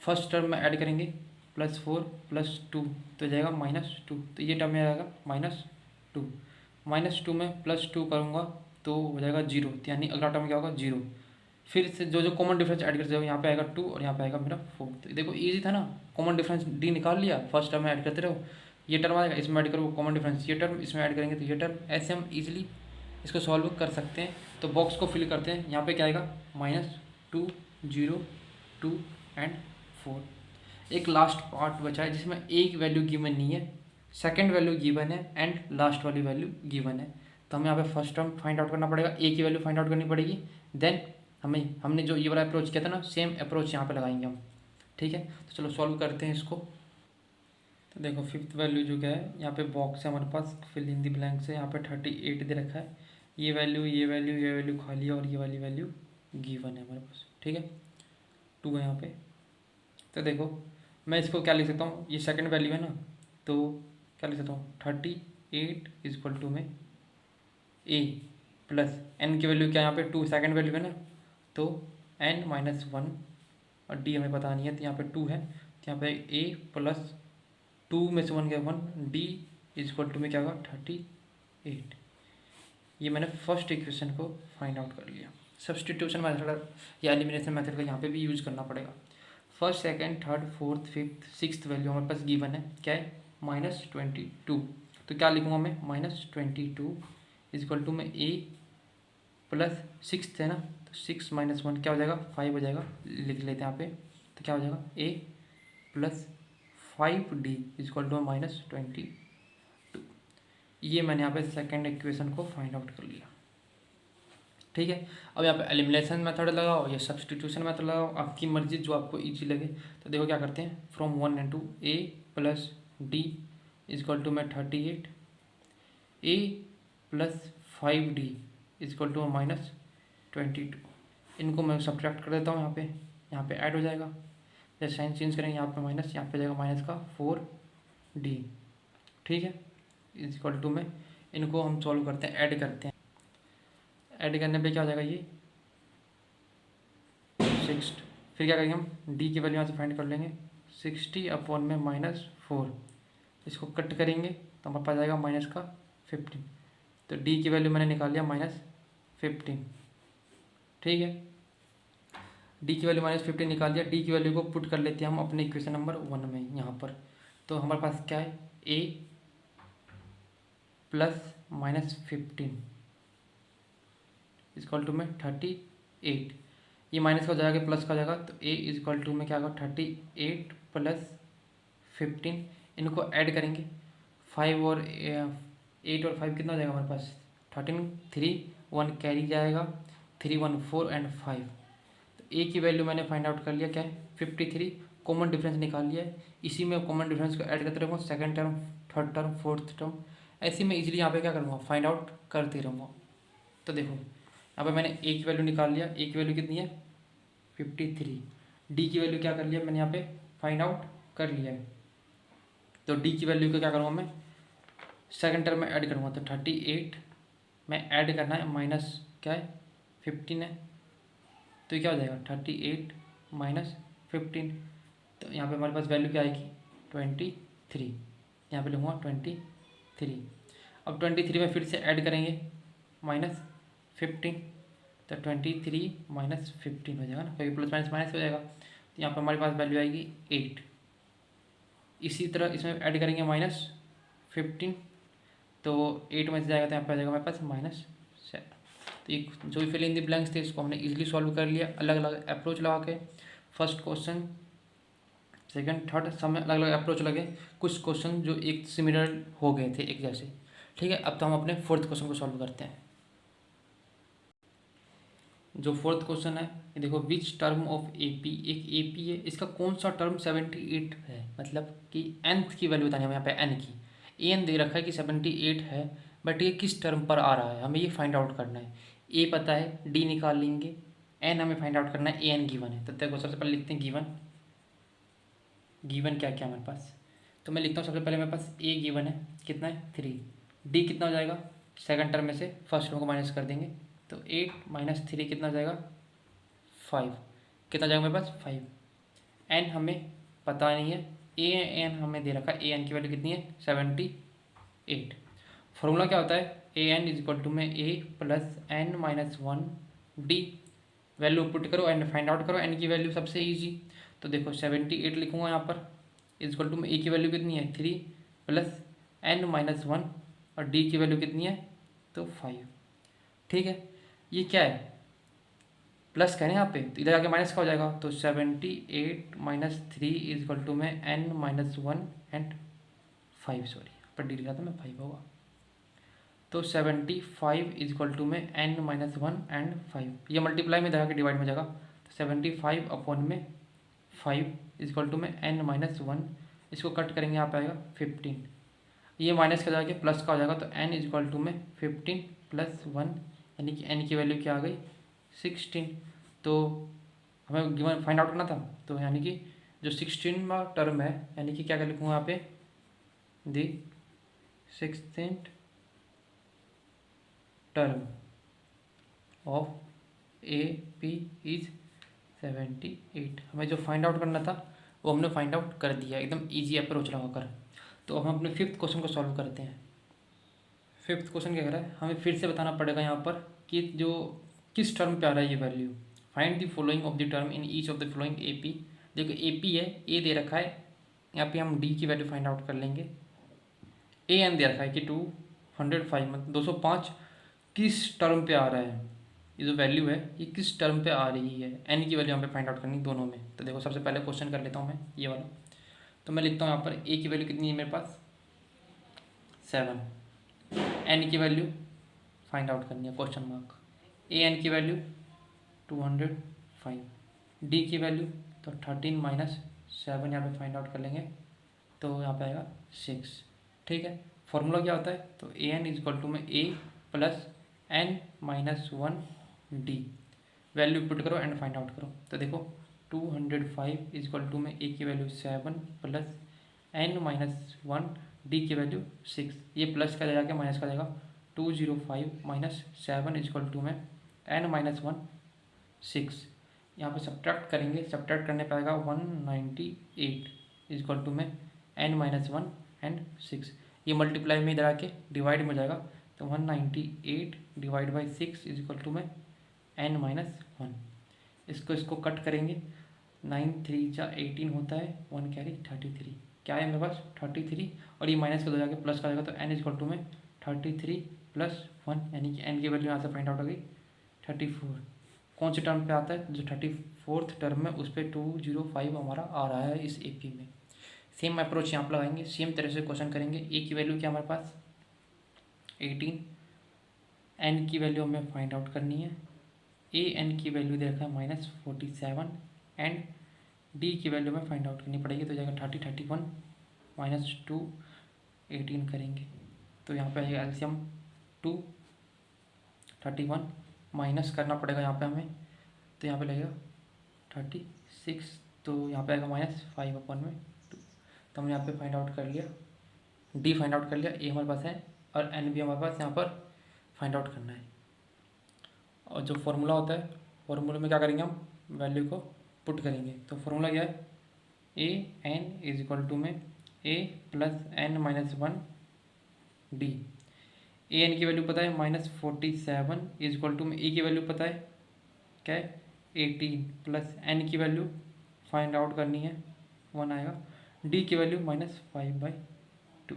फर्स्ट टर्म में ऐड करेंगे +4 + 2 तो जाएगा -2, तो ये टर्म में आएगा -2। -2 में +2 करूँगा तो हो जाएगा 0, यानी अगला टर्म क्या होगा 0। फिर से जो जो कॉमन डिफरेंस ऐड करते जाओ, यहाँ पे आएगा 2 और यहाँ पे आएगा मेरा 4। तो देखो इजी था ना, कॉमन डिफरेंस D निकाल लिया, फर्स्ट टर्म में ऐड करते रहो, ये टर्म आएगा, इसमें ऐड करो कॉमन डिफरेंस, ये टर्म इसमें ऐड करेंगे तो ये टर्म, ऐसे हम इजीली इसको सॉल्व कर सकते हैं। तो बॉक्स को फिल करते हैं, यहाँ पे क्या आएगा -2 0 2 एंड 4। एक लास्ट पार्ट बचा है जिसमें एक वैल्यू गिवन नहीं है, सेकंड वैल्यू गिवन है एंड लास्ट वाली वैल्यू गिवन है। तो हमें यहाँ पे फर्स्ट टर्म फाइंड आउट करना पड़ेगा, A की वैल्यू फाइंड आउट करनी पड़ेगी, देन हमने जो ये वाला अप्रोच किया था ना, सेम अप्रोच यहाँ पे लगाएंगे हम। ठीक है, तो चलो सॉल्व करते हैं इसको। तो देखो फिफ्थ वैल्यू जो क्या है, यहाँ पे बॉक्स है हमारे पास, फिल इन दी ब्लैंक से, यहाँ पे 38 दे रखा है, ये वैल्यू ये वैल्यू ये वैल्यू खाली है, और ये वाली वैल्यू गिवन है हमारे पास। ठीक है, 2 है यहाँ पे। तो देखो मैं इसको क्या लिख सकता हूँ, ये सेकंड वैल्यू है ना, तो क्या लिख सकता हूँ 38 इक्वल टू में A प्लस n की वैल्यू क्या, यहाँ पे 2 सेकंड वैल्यू है ना, तो n-1, और D हमें पता नहीं है, तो यहाँ पे 2 है, तो यहाँ पे A प्लस 2 में से 1 गया 1, D इक्वल टू में क्या होगा 38। ये मैंने फर्स्ट इक्वेशन को फाइंड आउट कर लिया। सब्सटीट्यूशन मेथड या एलिमिनेशन मेथड का यहाँ पे भी यूज करना पड़ेगा। First, second, third, fourth, fifth, sixth value हमारे पास गिवन है, क्या है, -22। तो क्या लिखूँगा मैं, -22 इजक्वल टू में ए प्लस सिक्स है ना, तो 6 - 1 क्या हो जाएगा, 5 हो जाएगा, लिख लेते हैं यहाँ पे। तो क्या हो जाएगा, ए प्लस 5d इजक्वल टू -22। ये मैंने यहाँ पे सेकेंड इक्वेशन को फाइंड आउट कर लिया। ठीक है, अब यहाँ पे एलिमिनेशन मेथड लगाओ या सब्सटीट्यूशन मेथड लगाओ, आपकी मर्जी, जो आपको इजी लगे। तो देखो क्या करते हैं, from 1 into A plus D is equal to में 38, ए प्लस 5d इजक्वल टू -22। इनको मैं सब्ट्रैक्ट कर देता हूँ, यहाँ पे ऐड हो जाएगा। जैसे साइन चेंज करेंगे, यहाँ पे माइनस, यहाँ पे जाएगा माइनस का 4d। ठीक है, इजक्वल टू में इनको हम सॉल्व करते हैं, ऐड करते हैं। ऐड करने पे क्या हो जाएगा, ये 60। फिर क्या करेंगे हम, डी की वैल्यू यहाँ से फाइंड कर लेंगे, 60 अपॉन में -4। इसको कट करेंगे तो हमारे पास आएगा माइनस का 15। तो डी की वैल्यू मैंने निकाल लिया -15। ठीक है, डी की वैल्यू -15 निकाल दिया। डी की वैल्यू को पुट कर लेते हैं हम अपने इक्वेशन नंबर 1 में यहाँ पर। तो हमारे पास क्या है, ए प्लस -15 इजक्वल टू में 38। ये माइनस का हो जाएगा, प्लस का हो जाएगा, तो ए इजक्वल टू में क्या होगा, 38 प्लस 15। इनको ऐड करेंगे, 5 और 8 और 5 कितना हो जाएगा हमारे पास, 13, 3 1 कैरी जाएगा, 3 1 4 एंड 5। तो ए की वैल्यू मैंने फाइंड आउट कर लिया, क्या है 53। कॉमन डिफरेंस निकाल लिया है, इसी में कॉमन डिफरेंस को ऐड करते रहूँगा, second term, third term, fourth term, ऐसे में इजीली यहाँ पे क्या करूँगा, फाइंड आउट करते रहूँगा। तो देखो यहाँ पे मैंने ए की वैल्यू निकाल लिया, ए की वैल्यू कितनी है 53। डी की वैल्यू क्या कर लिया मैंने यहाँ पे फाइंड आउट कर लिया है। तो डी की वैल्यू को क्या करूँगा मैं, सेकंड टर्म में ऐड करूँगा, तो 38 में ऐड करना है, माइनस क्या है 15 है, तो ये क्या हो जाएगा 38 माइनस 15। तो यहाँ पे हमारे पास वैल्यू क्या आएगी 23। यहाँ पे लूँगा 23। अब 23 में फिर से ऐड करेंगे -15, तो 23 माइनस 15 हो जाएगा ना, क्योंकि प्लस माइनस माइनस हो जाएगा। तो यहाँ पर हमारे पास वैल्यू आएगी 8। इसी तरह इसमें ऐड करेंगे -15, तो 8 में से जाएगा तो यहाँ पर आ जाएगा हमारे पास -7। तो एक जो भी फिल इन द ब्लैंक्स थे इसको हमने इजीली सॉल्व कर लिया, अलग अलग अप्रोच लगा के। फर्स्ट क्वेश्चन, सेकंड, थर्ड, सब में अलग अलग अप्रोच लगे, कुछ क्वेश्चन जो एक सिमिलर हो गए थे एक जैसे। ठीक है, अब तो हम अपने फोर्थ क्वेश्चन को सॉल्व करते हैं। जो फोर्थ क्वेश्चन है, ये देखो, विच टर्म ऑफ एपी, एक एपी है, इसका कौन सा टर्म 78 है, मतलब कि nth की वैल्यू बतानी है हमें यहाँ पे n की। एन दे रखा है कि 78 है, बट ये किस टर्म पर आ रहा है हमें ये फाइंड आउट करना है। ए पता है, डी निकाल लेंगे, एन हमें फाइंड आउट करना है, ए एन गिवन है। तब तक सबसे पहले लिखते हैं गिवन, गिवन क्या क्या हमारे पास। तो मैं लिखता हूँ सबसे पहले मेरे पास ए गिवन है, कितना है 3। डी कितना हो जाएगा, सेकंड टर्म में से फर्स्ट टर्म को माइनस कर देंगे, तो 8 माइनस 3 कितना हो जाएगा 5। कितना जाएगा मेरे पास 5। एन हमें पता नहीं है, ए एन हमें दे रखा है, ए एन की वैल्यू कितनी है 78। फॉर्मूला क्या होता है, a n is equal to में a plus N minus 1 d. Value put करो एंड फाइंड आउट करो, एन की वैल्यू सबसे ईजी। तो देखो 78 लिखूंगा यहाँ पर, इज इक्वल टू में ए की वैल्यू कितनी है 3 प्लस एन माइनस 1 और डी की वैल्यू कितनी है तो 5। ठीक है, ये क्या है प्लस कह रहे हैं यहाँ पे, तो इधर आके माइनस का हो जाएगा, तो 78 माइनस 3 इज इक्वल टू में एन माइनस 1 एंड 5, सॉरी पर डी लिखा था मैं 5 होगा। तो 75 इज इक्वल टू में एन माइनस 1 एंड 5, ये मल्टीप्लाई में इधर आके डिवाइड में जाएगा, तो 75 अपॉन में 5 इज इक्वल टू में एन माइनस 1, इसको कट करेंगे यहाँ पे आएगा 15। ये माइनस का जाके प्लस का हो जाएगा, तो एन इज इक्वल टू में 15 प्लस 1, यानी कि एन की वैल्यू क्या आ गई 16। तो हमें गिवन फाइंड आउट करना था, तो यानी कि जो 16वां टर्म है, यानी कि क्या कर लिखूँगा यहाँ पे, दी 16th term of A P is 78। हमें जो फाइंड आउट करना था वो हमने फाइंड आउट कर दिया, एकदम इजी अप्रोच लगाकर। तो हम अपने फिफ्थ क्वेश्चन को सॉल्व करते हैं। फिफ्थ क्वेश्चन क्या कह रहा है, हमें फिर से बताना पड़ेगा यहाँ पर कि जो किस टर्म पे आ रहा है ये value. Find the following of the term in each of the following A P. देखो ए पी है, ए दे रखा है, यहाँ पे हम डी की वैल्यू फाइंड आउट कर लेंगे। ए एन दे रखा है कि 205 मतलब 205 किस टर्म पे आ रहा है, ये जो वैल्यू है ये किस टर्म पे आ रही है, एन की वैल्यू यहाँ पे फाइंड आउट करनी दोनों में। तो देखो सबसे पहले क्वेश्चन कर लेता हूँ मैं ये वाला। तो मैं लिखता हूँ यहाँ पर ए की वैल्यू कितनी है मेरे पास 7, एन की वैल्यू फाइंड आउट करनी है क्वेश्चन मार्क, ए एन की वैल्यू 205, डी की वैल्यू तो 13 माइनस 7 यहाँ पे फाइंड आउट कर लेंगे, तो यहाँ पे आएगा 6। ठीक है, फॉर्मूला क्या होता है, तो a n is equal to में a plus N minus 1 d, value put करो एंड फाइंड आउट करो। तो देखो 205 इज इक्वल टू में ए की value 7 plus N minus 1 D की वैल्यू 6, ये प्लस का जाएगा माइनस का जाएगा, 205 माइनस 7 इज इक्वल टू में एन माइनस 1 6, यहाँ पे सब्ट्रैक्ट करेंगे, सब्ट्रैक्ट करने पे आएगा 198 इज इक्वल टू में एन माइनस 1 एंड 6, ये मल्टीप्लाई में इधर आके डिवाइड में हो जाएगा, तो 198 divide by 6 is equal to में एन माइनस 1। इसको कट करेंगे, 9 3 जा 18 होता है, 1 कैरी 33, क्या है मेरे पास 33, और ये माइनस का हो जाएगा प्लस का हो जाएगा, तो एन इज इक्वल टू में 33 प्लस 1, यानी कि एन की वैल्यू यहाँ से फाइंड आउट हो गई 34। कौन से टर्म पे आता है, जो 34th टर्म में उस पर 205 हमारा आ रहा है इस ए पी में। सेम अप्रोच यहाँ पर लगाएंगे, सेम तरह से क्वेश्चन करेंगे। ए की वैल्यू क्या हमारे पास 18, एन की वैल्यू हमें फाइंड आउट करनी है, ए एन की वैल्यू दे रखा है -47 एंड डी की वैल्यू में फाइंड आउट करनी पड़ेगी, तो जाएगा 31 माइनस 2 18 करेंगे, तो यहाँ पे आएगा एल्सियम 2 31 माइनस करना पड़ेगा यहाँ पे हमें, तो यहाँ पे लगेगा 36, तो यहाँ पे आएगा -5 अपन में 2, तो हमने यहाँ पे फाइंड आउट कर लिया, डी फाइंड आउट कर लिया, ए हमारे पास है और एन भी हमारे पास यहाँ पर फाइंड आउट करना है। और जो फॉर्मूला होता है, फॉर्मूले में क्या करेंगे हम वैल्यू को पुट करेंगे, तो फॉर्मूला क्या है, a n is equal to में a plus N minus 1 D, A N की वैल्यू पता है -47 इज इक्वल टू में ए की वैल्यू पता है क्या है 18 प्लस एन की वैल्यू फाइंड आउट करनी है 1 आएगा, डी की वैल्यू -5/2,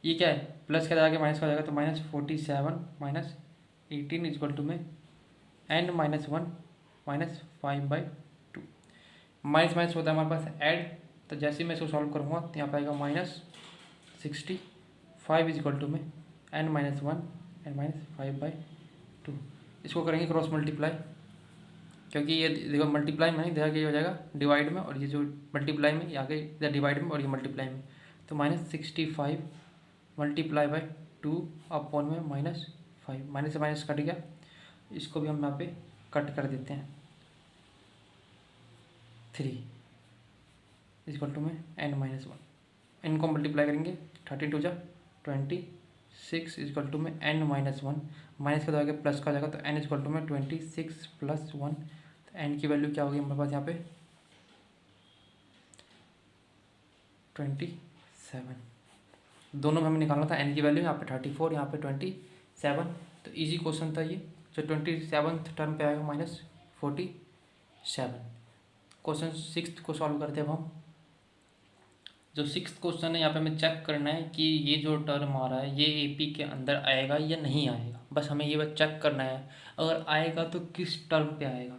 ये क्या है प्लस का जाएगा माइनस का जाएगा, तो -47 माइनस 18 इज इक्वल टू में एन माइनस 1 -5/2, माइनस माइनस होता है हमारे पास ऐड, तो जैसे ही मैं इसको सॉल्व करूँगा तो यहाँ पर आएगा -65 इज इक्वल टू में एन माइनस 1 एन -5/2, इसको करेंगे क्रॉस मल्टीप्लाई, क्योंकि ये देखो मल्टीप्लाई में इधर आगे हो जाएगा डिवाइड में, और ये जो मल्टीप्लाई में ये आगे इधर डिवाइड में और ये मल्टीप्लाई में, तो -65 मल्टीप्लाई बाई 2 अपॉन में -5, माइनस से माइनस कट गया, इसको भी हम यहाँ पे कट कर देते हैं 3 इक्वल टू में एन माइनस 1, इनको मल्टीप्लाई करेंगे 32 जा 26 इक्वल टू में एन माइनस 1, माइनस का तो आगे प्लस का हो जाएगा, तो एन इक्वल टू में 26 प्लस 1, तो एन की वैल्यू क्या होगी हमारे पास यहाँ पे 27, दोनों में हमें निकालना था एन की वैल्यू, यहाँ पे 34 यहाँ पे 27, तो इजी क्वेश्चन था ये, जो 27th टर्म पे आएगा -47। क्वेश्चन 6 को सॉल्व करते हैं अब हम। जो 6th क्वेश्चन है यहाँ पे हमें चेक करना है कि ये जो टर्म आ रहा है ये एपी के अंदर आएगा या नहीं आएगा, बस हमें ये बस चेक करना है, अगर आएगा तो किस टर्म पे आएगा।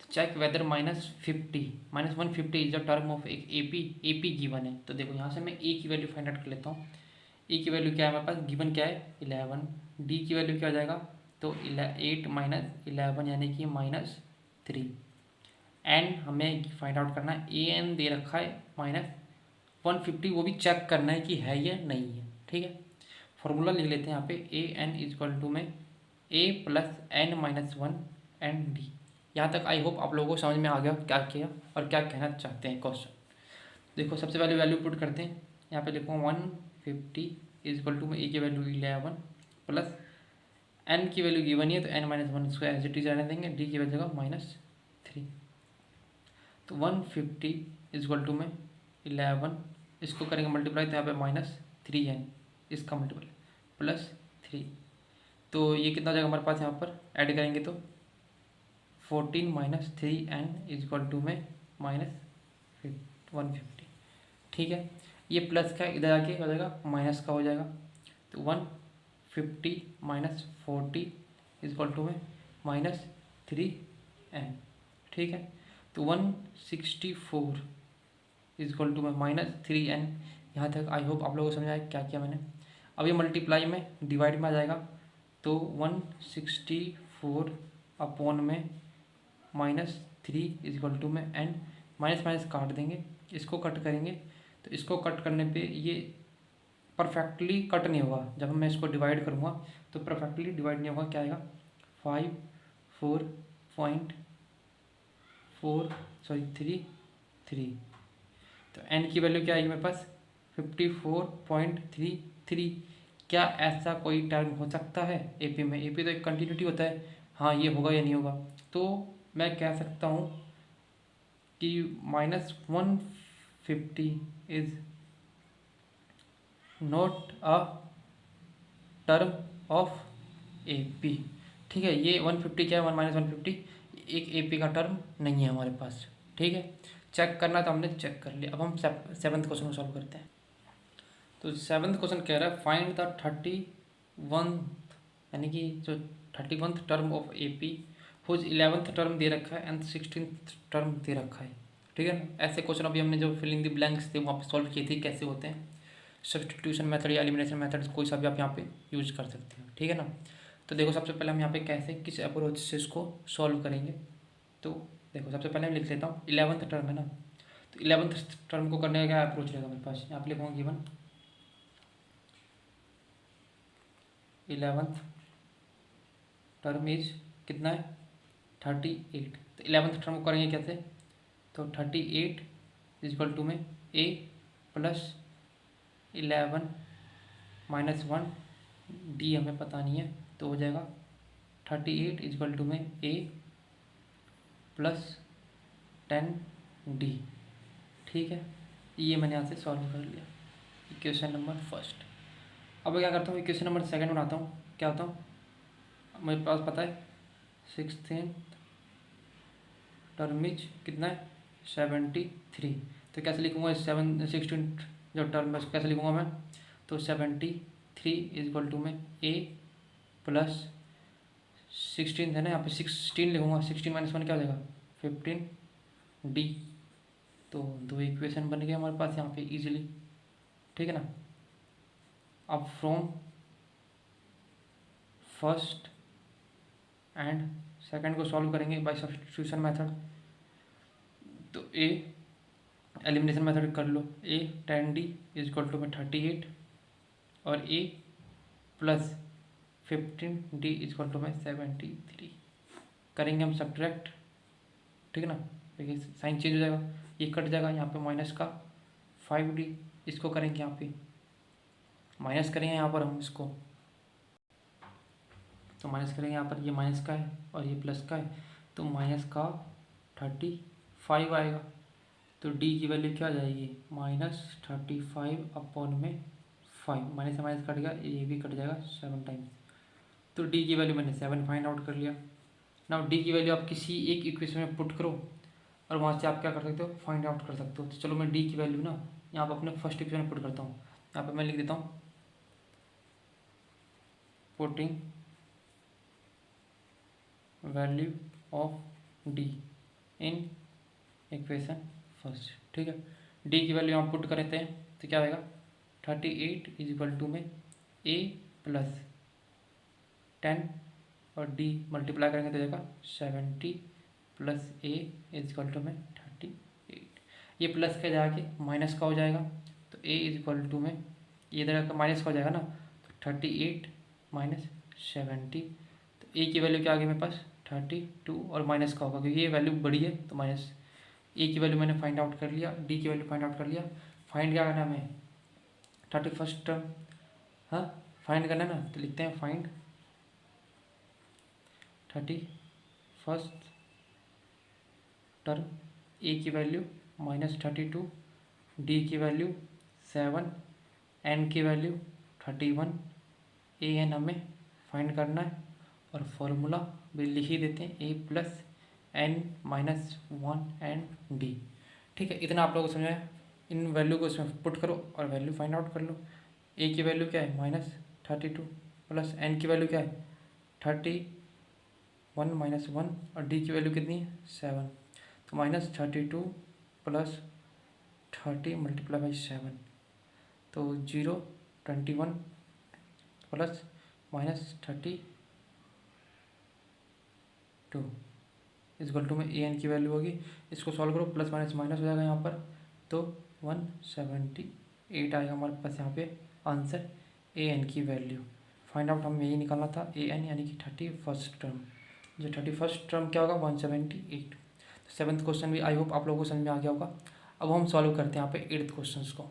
तो check whether -150 is the term of एक एपी गिवन है। तो देखो यहाँ से मैं ए की वैल्यू फाइंड आउट कर लेता हूँ, ए की वैल्यू क्या है हमारे पास गिवन क्या है 11, डी की वैल्यू क्या हो जाएगा, तो 8 माइनस 11 यानी कि -3, एन हमें फाइंड आउट करना है, ए एन दे रखा है -150, वो भी चेक करना है कि है या नहीं है। ठीक है, फॉर्मूला लिख लेते हैं यहाँ पे, a n is equal to में a plus N minus 1 and d. यहाँ तक आई होप आप लोगों को समझ में आ गया क्या किया और क्या कहना चाहते हैं क्वेश्चन। देखो सबसे पहले वैल्यू पुट करते हैं, यहाँ पे लिखूँ 150 इज इक्वल टू में ए की वैल्यू 11 प्लस एन की वैल्यू गिवन है, तो एन माइनस 1 इसको एज इट इज रहने देंगे, डी की वैल्यू -3, तो 150 इज इक्वल टू में 11, इसको करेंगे मल्टीप्लाई, तो यहाँ पे -3n इसका मल्टीप्लाई प्लस 3, तो ये कितना हो जाएगा हमारे पास यहाँ पर ऐड करेंगे तो 14 minus 3n is equal to में माइनस 150। ठीक है, ये प्लस का इधर आके हो जाएगा माइनस का हो जाएगा, तो 150 माइनस 40 इज इक्वल टू में माइनस 3n। ठीक है, तो 164 इज इक्वल टू में माइनस 3n। यहाँ तक आई होप आप लोगों को समझ आया क्या किया मैंने। अब ये मल्टीप्लाई में डिवाइड में आ जाएगा, तो 164 अपॉन में माइनस 3 इज इक्वल टू में n, माइनस माइनस काट देंगे, इसको कट करेंगे, तो इसको कट करने पे ये परफेक्टली कट नहीं होगा। जब मैं इसको डिवाइड करूँगा तो परफेक्टली डिवाइड नहीं होगा। क्या आएगा 3 तो n की वैल्यू क्या आएगी मेरे पास 54.33। क्या ऐसा कोई टर्म हो सकता है एपी में? एपी तो एक कंटिन्यूटी होता है, हाँ ये होगा या नहीं होगा। तो मैं कह सकता हूँ कि -150 is not a term of AP. ठीक है, ये 150 क्या है, -150 एक एपी का टर्म नहीं है हमारे पास। ठीक है, चेक करना तो हमने चेक कर लिया। अब हम 7th क्वेश्चन को सॉल्व करते हैं। तो 7th क्वेश्चन कह रहा है फाइंड द 31th यानी कि जो 31th term of AP whose 11th term दे रखा है एंड 16th टर्म दे रखा है। ठीक है ना, ऐसे क्वेश्चन अभी हमने जो फिलिंग द ब्लैंक्स थे वहाँ पे सॉल्व किए थे कैसे होते हैं। सब्स्टिट्यूशन मेथड या एलिमिनेशन मेथड कोई सा भी आप यहाँ पे यूज कर सकते हो। ठीक है ना, तो देखो सबसे पहले हम यहाँ पे कैसे किस अप्रोच से इसको सॉल्व करेंगे। तो देखो सबसे पहले मैं लिख लेता हूँ 11th टर्म है ना, तो 11th टर्म को करने का क्या अप्रोच रहेगा मेरे पास। यहाँ पे लिखूँगा गिवन 11th टर्म इज कितना है 38। तो 11th टर्म को करेंगे कैसे, तो 38 इज इक्वल टू में a प्लस 11 माइनस 1 डी हमें पता नहीं है, तो हो जाएगा 38 इज इक्वल टू में a प्लस 10d। ठीक है, ये मैंने यहाँ से सॉल्व कर लिया इक्वेशन नंबर फर्स्ट। अब क्या करता हूँ इक्वेशन नंबर सेकंड बनाता हूँ। क्या होता हूँ, मेरे पास पता है 16th टर्म इज कितना है 73। तो कैसे लिखूँगा 16th जो टर्म है कैसे लिखूँगा मैं, तो 73 इज इक्वल टू में a प्लस 16 है ना, यहाँ पे 16 लिखूँगा, 16 माइनस 1 क्या हो जाएगा 15d। तो दो इक्वेशन बन गए हमारे पास यहाँ पे इजीली। ठीक है ना, अब फ्रॉम फर्स्ट एंड सेकंड को सॉल्व करेंगे बाय सब्स्टिट्यूशन मेथड। तो ए एलिमिनेशन मेथड कर लो, a 10d is equal to में 38 और a plus 15d is equal to में 73। करेंगे हम सब्ट्रैक्ट। ठीक है ना, देखिए साइन चेंज हो जाएगा, ये कट जाएगा, यहाँ पे माइनस का 5d, इसको करेंगे यहाँ पे माइनस करेंगे यहाँ पर हम इसको, तो माइनस करेंगे यहाँ पर, ये माइनस का है और ये प्लस का है, तो माइनस का 35 आएगा। तो d की वैल्यू क्या आ जाएगी -35 अपॉन में 5, माइनस से माइनस कट गया, ये भी कट जाएगा 7 टाइम्स। तो d की वैल्यू मैंने 7 फाइंड आउट कर लिया। नाउ d की वैल्यू आप किसी एक इक्वेशन में पुट करो और वहाँ से आप क्या कर सकते हो फाइंड आउट कर सकते हो। तो चलो मैं d की वैल्यू ना यहाँ पर अपने फर्स्ट इक्वेशन में पुट करता हूँ। यहाँ पर मैं लिख देता हूँ putting value of d in equation first. ठीक है, d की वैल्यू यहाँ पुट करते हैं तो क्या आएगा 38 इज इक्वल टू में a प्लस 10 और d मल्टीप्लाई करेंगे तो जाएगा 70 plus a is equal to में 38। ये प्लस का जाके माइनस का हो जाएगा, तो a इज इक्वल टू में ये इधर का माइनस का हो जाएगा ना, तो 38 माइनस 70। तो a की वैल्यू क्या आ गई मेरे पास 32 और माइनस का होगा क्योंकि ये वैल्यू बड़ी है, तो माइनस। ए की वैल्यू मैंने फाइंड आउट कर लिया, डी की वैल्यू फाइंड आउट कर लिया। फाइंड क्या करना है हमें 31st टर्म, हाँ फाइंड करना है ना, तो लिखते हैं फाइंड 31st टर्म। ए की वैल्यू -32, डी की वैल्यू 7, एन की वैल्यू 31, ए एन हमें फाइंड करना है और फॉर्मूला भी लिख ही देते हैं, a plus N minus one and d. ठीक है, इतना आप लोगों को समझाया। इन वैल्यू को इसमें पुट करो और वैल्यू फाइंड आउट कर लो। ए की वैल्यू क्या है -32 प्लस एन की वैल्यू क्या है 31 माइनस 1 और डी की वैल्यू कितनी है 7। तो -32 प्लस 30 मल्टीप्लाई बाई 7 तो 0 21 प्लस -32 इजक्वल टू में ए एन की वैल्यू होगी। इसको सॉल्व करो, प्लस माइनस माइनस हो जाएगा यहाँ पर, तो 178 आएगा हमारे पास यहाँ पे आंसर ए एन की वैल्यू। फाइंड आउट हमें यही निकालना था, ए एन यानी कि 31st टर्म। जो 31st टर्म क्या होगा 178। तो 7th क्वेश्चन भी आई होप आप लोगों को समझ में आ गया होगा। अब हम सॉल्व करते हैं यहाँ पे 8th क्वेश्चन को।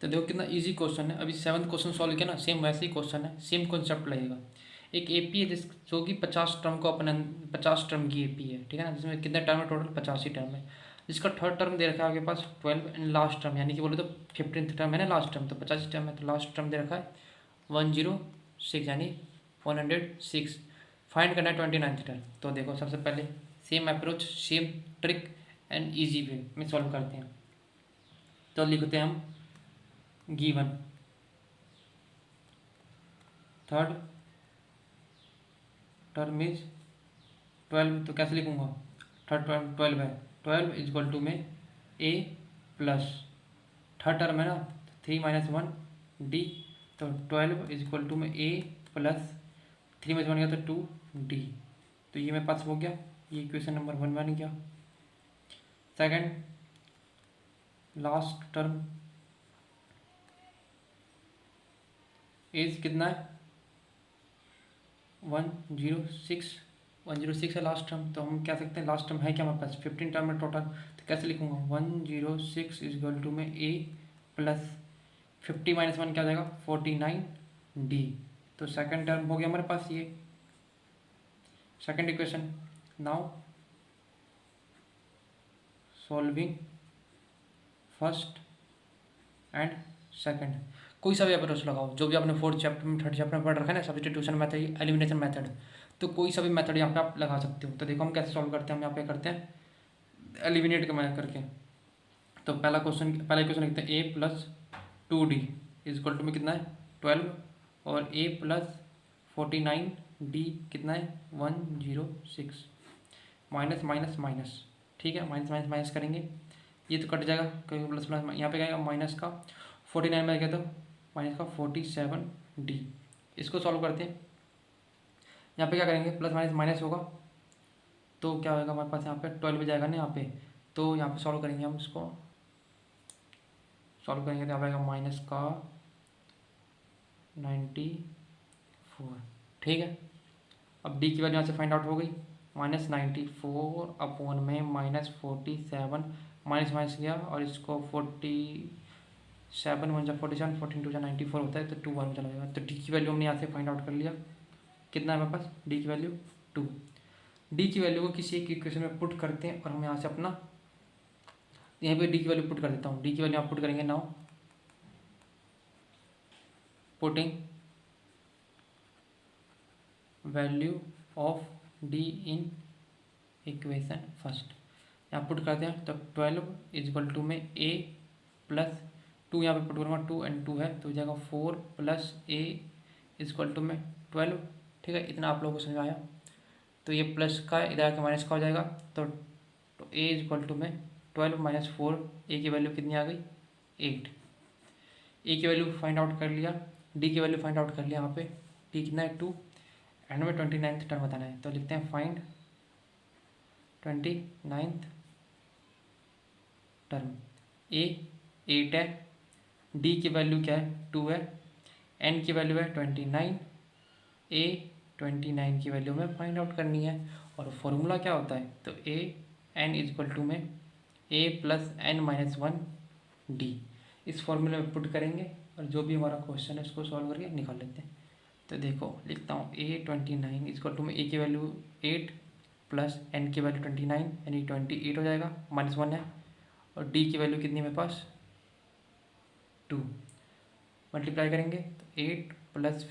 तो देखो कितना इजी क्वेश्चन है। अभी 7th क्वेश्चन सॉल्व किया ना, सेम वैसे ही क्वेश्चन है, सेम कॉन्सेप्ट लगेगा। एक एपी है जो कि 50 टर्म को अपने 50 टर्म की एपी है, ठीक है ना, जिसमें कितने टर्म है टोटल 85 टर्म है, जिसका थर्ड टर्म दे रखा है आपके पास 12 एंड लास्ट टर्म यानी कि बोले तो 15th टर्म है ना लास्ट टर्म, तो 85 टर्म है तो लास्ट टर्म दे रखा है 106 यानी 106। फाइंड करना है 29th टर्म। तो देखो सबसे पहले same approach same trick and easy way में सॉल्व करते हैं। तो लिखते हैं हम गिवन थर्ड टर्म इज 12, तो कैसे लिखूंगा, थर्ड टर्म 12 है, 12 इजक्वल टू में ए प्लस थर्ड टर्म है ना 3 माइनस 1 डी, तो 12 इजक्वल टू में ए प्लस 3 माइनस 1 गया तो 2 डी। तो ये मेरे पास हो गया, ये इक्वेशन नंबर 1 बन गया। सेकंड लास्ट टर्म एज कितना है 106 है लास्ट टर्म। तो हम कह सकते हैं लास्ट टर्म है क्या हमारे पास 15 टर्म है टोटल, तो कैसे लिखूंगा 106 इजक्वल टू में ए प्लस 50 माइनस 1 क्या हो जाएगा 49 डी। तो सेकंड टर्म हो गया हमारे पास ये second equation. Now solving first and second, कोई सा भी अप्रोच लगाओ, जो भी आपने 4th चैप्टर में 3rd चैप्टर में पढ़ रखा है ना, सब्स्टिट्यूशन मेथड एलिमिनेशन मेथड, तो कोई सा भी मेथड यहाँ पे आप लगा सकते हो। तो देखो हम कैसे सॉल्व करते हैं, हम यहाँ पे करते हैं एलिमिनेट का मैथ करके। तो पहला इक्वेशन लिखते हैं a plus 2d equal to में कितना है 12 और ए प्लस 49 डी कितना है 106 माइनस माइनस माइनस, ठीक है, माइनस माइनस माइनस करेंगे, ये तो कट जाएगा क्योंकि प्लस प्लस यहाँ पे क्या माइनस का 49 में गया तो माइनस का 47 डी। इसको सॉल्व करते हैं, यहाँ पे क्या करेंगे प्लस माइनस माइनस होगा तो क्या होगा हमारे पास यहाँ पे 12 भी जाएगा ना यहाँ पे, तो यहाँ पे सॉल्व करेंगे हम इसको, सॉल्व करेंगे तो यहाँ पे आएगा माइनस का 94, ठीक है। अब डी की वैल्यू यहाँ से फाइंड आउट हो गई -94 अपॉन में -47 माइनस माइनस गया और इसको 47 1 जा 47 14 2 जा 94 होता है तो 2 बार में चला जाएगा। तो डी की वैल्यू हमने यहाँ से फाइंड आउट कर लिया, कितना है हमारे पास डी की वैल्यू 2। डी की वैल्यू को किसी एक इक्वेशन में पुट करते हैं और हम यहाँ से अपना यहाँ पे डी की वैल्यू पुट कर देता हूँ। डी की वैल्यू आप पुट करेंगे now putting value of D in equation first, यहाँ पुट करते हैं तो 12 इजक्वल टू में ए प्लस 2 यहाँ पे पुट करूँगा 2 एंड 2 है तो हो जाएगा 4 प्लस ए इजक्वल टू में 12, ठीक है। इतना आप लोगों को समझ आया। तो ये प्लस का इधर आके माइनस का हो जाएगा तो ए इजक्वल टू में 12 माइनस 4, ए की वैल्यू कितनी आ गई 8। ए की वैल्यू फाइंड आउट कर लिया, डी की वैल्यू फाइंड आउट कर लिया, यहाँ पे डी कितना है 2 एंड में 29th टर्म बताना है। तो लिखते हैं फाइंड 29th टर्म। ए 8 है, डी की वैल्यू क्या है 2 है, एन की वैल्यू है 29, ए 29 की वैल्यू में फाइंड आउट करनी है। और फॉर्मूला क्या होता है तो ए एन इजक्वल टू में a plus N minus 1 D, इस फॉर्मूले में पुट करेंगे और जो भी हमारा क्वेश्चन है उसको सॉल्व करके निकाल लेते हैं। तो देखो लिखता हूँ ए 29 इजक्वल टू में ए की वैल्यू 8 प्लस एन की वैल्यू 29 यानी 28 हो जाएगा, माइनस 1 है, और डी की वैल्यू कितनी है मेरे पास 2, मल्टीप्लाई करेंगे तो 8 प्लस